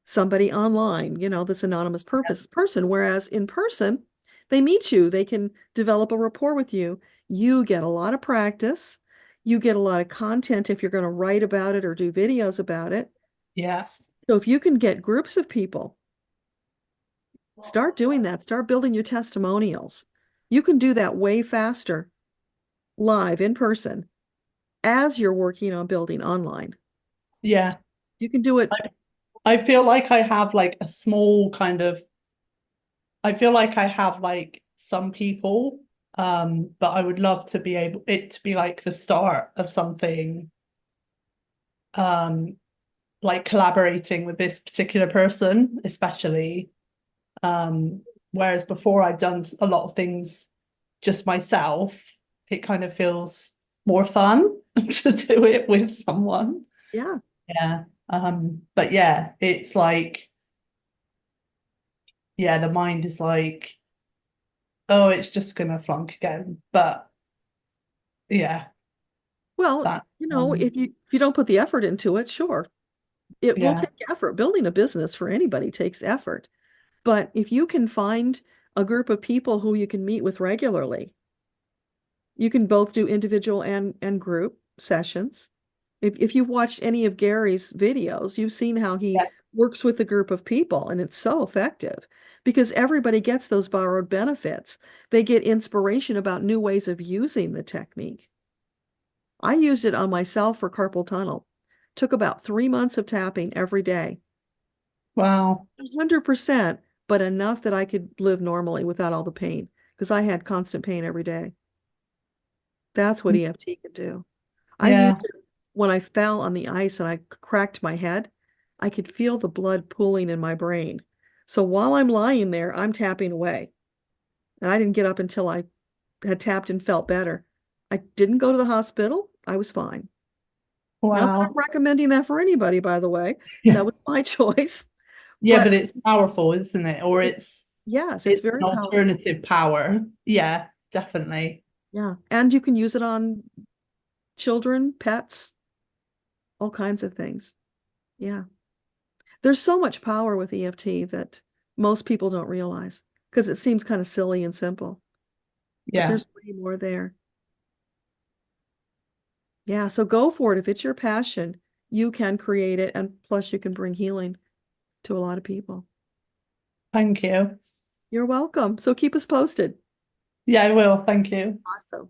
Somebody online, you know, this anonymous person, whereas in person, they meet you, they can develop a rapport with you. You get a lot of practice. You get a lot of content if you're going to write about it or do videos about it. Yeah. So if you can get groups of people, start doing that, start building your testimonials. You can do that way faster live in person as you're working on building online. Yeah. You can do it. I feel like I have like a small kind of I feel like I have like some people, but I would love to be able it to be like the start of something, like collaborating with this particular person, especially. Whereas before I'd done a lot of things just myself, it kind of feels more fun to do it with someone. Yeah. Yeah. But yeah, it's like, yeah, the mind is like, oh, it's just gonna flunk again. But yeah, Well, that you know, if you don't put the effort into it, sure. It will yeah, take effort. Building a business for anybody takes effort. But if you can find a group of people who you can meet with regularly, you can both do individual and group sessions. If you've watched any of Gary's videos, you've seen how he works with a group of people, and it's so effective because everybody gets those borrowed benefits. They get inspiration about new ways of using the technique. I used it on myself for carpal tunnel. Took about 3 months of tapping every day. wow. 100%, but enough that I could live normally without all the pain because I had constant pain every day. That's what EFT could do. I Yeah. used it when I fell on the ice and I cracked my head. I could feel the blood pooling in my brain. So while I'm lying there, I'm tapping away. And I didn't get up until I had tapped and felt better. I didn't go to the hospital. I was fine. Not that I'm Wow. recommending that for anybody, by the way. Yeah. That was my choice. Yeah, But but it's powerful, isn't it? Or yes, it's it's very an powerful. alternative power. Yeah, definitely. Yeah. And you can use it on children, pets, all kinds of things. Yeah. There's so much power with EFT that most people don't realize because it seems kind of silly and simple. But there's way more there. Yeah, so go for it. If it's your passion, you can create it, and plus you can bring healing to a lot of people. Thank you. You're welcome. So keep us posted. Yeah, I will. Thank you. Awesome.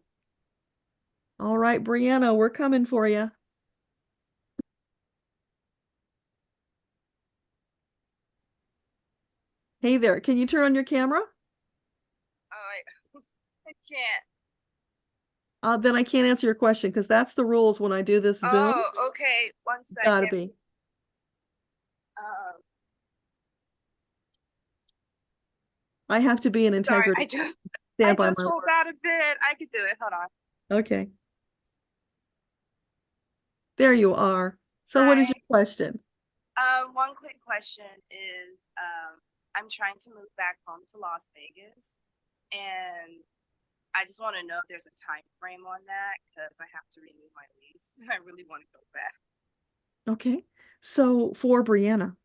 All right, Brianna, we're coming for you. Hey there, can you turn on your camera? I can't. Then I can't answer your question because that's the rules when I do this Zoom. Oh, okay. One second. Gotta be. I have to be in Sorry, integrity. I just my rolled word. out of bed. I could do it. Hold on. Okay. There you are. So what is your question? One quick question is, I'm trying to move back home to Las Vegas, and I just want to know if there's a time frame on that because I have to renew my lease. I really want to go back. Okay. So for Brianna,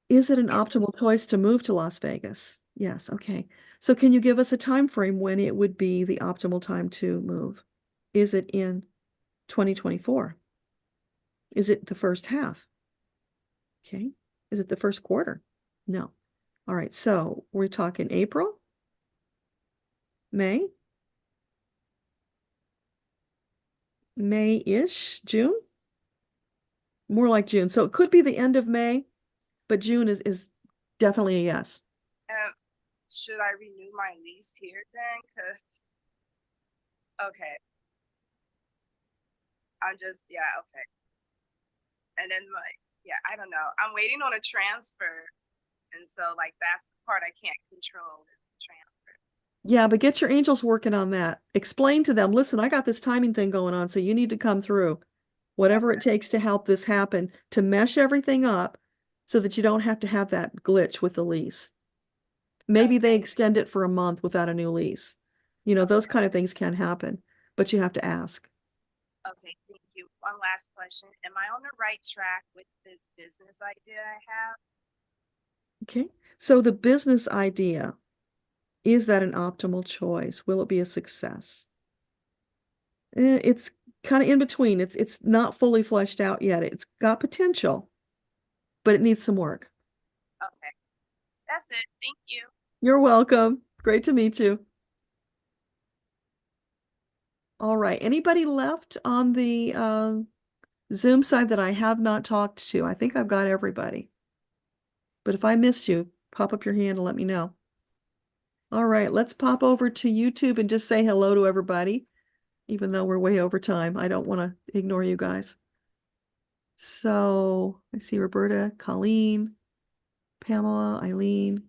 is it an optimal choice to move to Las Vegas? Yes. Okay. So can you give us a time frame when it would be the optimal time to move? Is it in 2024? Is it the first half? Okay. Is it the first quarter? No. All right. So we're talking April, May, May-ish, June? More like June. So it could be the end of May, but June is definitely a yes. Should I renew my lease here then? Because, okay. Okay. And then, I don't know. I'm waiting on a transfer. And so, that's the part I can't control is the transfer. Yeah, but get your angels working on that. Explain to them, listen, I got this timing thing going on, so you need to come through. Whatever it takes to help this happen, to mesh everything up so that you don't have to have that glitch with the lease. Maybe they extend it for a month without a new lease. You know, those kind of things can happen, but you have to ask. Okay, thank you. One last question. Am I on the right track with this business idea I have? Okay, so the business idea, is that an optimal choice? Will it be a success? It's kind of in between. It's not fully fleshed out yet. It's got potential, but it needs some work. Okay, that's it. Thank you. You're welcome. Great to meet you. All right. Anybody left on the Zoom side that I have not talked to? I think I've got everybody. But if I missed you, pop up your hand and let me know. All right. Let's pop over to YouTube and just say hello to everybody, even though we're way over time. I don't want to ignore you guys. So I see Roberta, Colleen, Pamela, Eileen.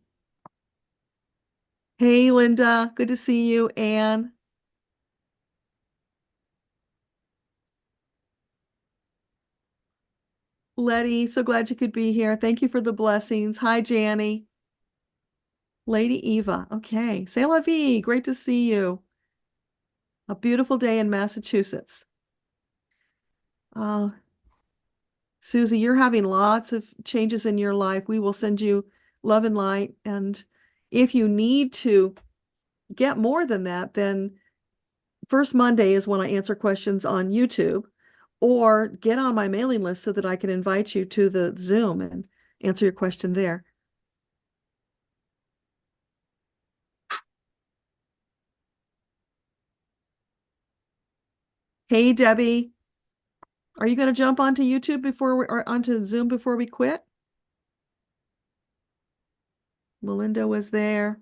Hey, Linda. Good to see you. Anne. Letty, so glad you could be here. Thank you for the blessings. Hi, Janny. Lady Eva. Okay. C'est la vie. Great to see you. A beautiful day in Massachusetts. Susie, you're having lots of changes in your life. We will send you love and light. And if you need to get more than that, then first Monday is when I answer questions on YouTube, or get on my mailing list so that I can invite you to the Zoom and answer your question there. Hey, Debbie, are you going to jump onto YouTube or onto Zoom before we quit? Melinda was there.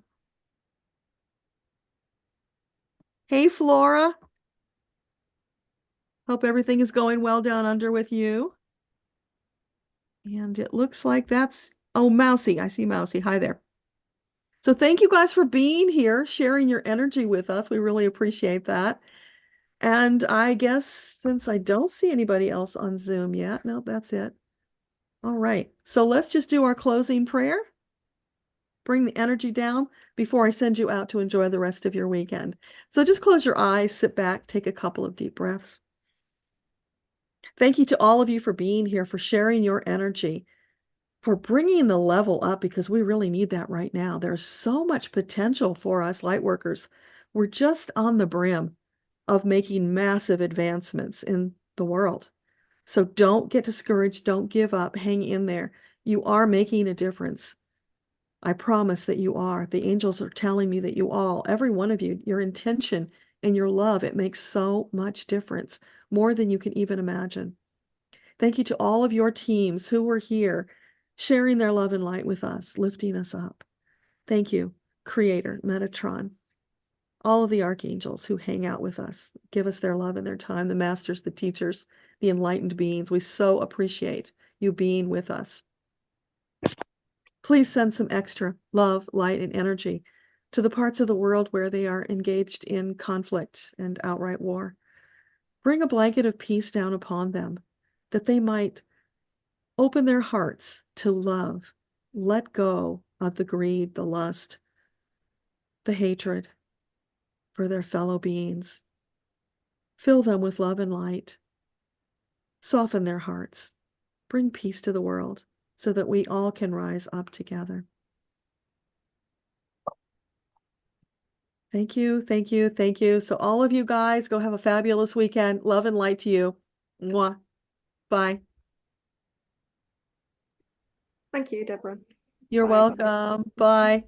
Hey, Flora. Hope everything is going well down under with you. And it looks like that's, oh, Mousy. I see Mousy. Hi there. So thank you guys for being here, sharing your energy with us. We really appreciate that. And I guess since I don't see anybody else on Zoom yet, no, that's it. All right. So let's just do our closing prayer. Bring the energy down before I send you out to enjoy the rest of your weekend. So just close your eyes, sit back, take a couple of deep breaths. Thank you to all of you for being here, for sharing your energy, for bringing the level up, because we really need that right now. There's so much potential for us light workers. We're just on the brim of making massive advancements in the world. So don't get discouraged. Don't give up. Hang in there. You are making a difference. I promise that you are. The angels are telling me that you all, every one of you, your intention and your love, it makes so much difference, more than you can even imagine. Thank you to all of your teams who were here, sharing their love and light with us, lifting us up. Thank you, Creator, Metatron, all of the archangels who hang out with us, give us their love and their time, the masters, the teachers, the enlightened beings. We so appreciate you being with us. Please send some extra love, light, and energy to the parts of the world where they are engaged in conflict and outright war. Bring a blanket of peace down upon them, that they might open their hearts to love, let go of the greed, the lust, the hatred for their fellow beings. Fill them with love and light. Soften their hearts. Bring peace to the world so that we all can rise up together. Thank you, thank you, thank you. So all of you guys, go have a fabulous weekend. Love and light to you. Mwah. Bye. Thank you, Deborah. You're Bye, bye. welcome. Bye.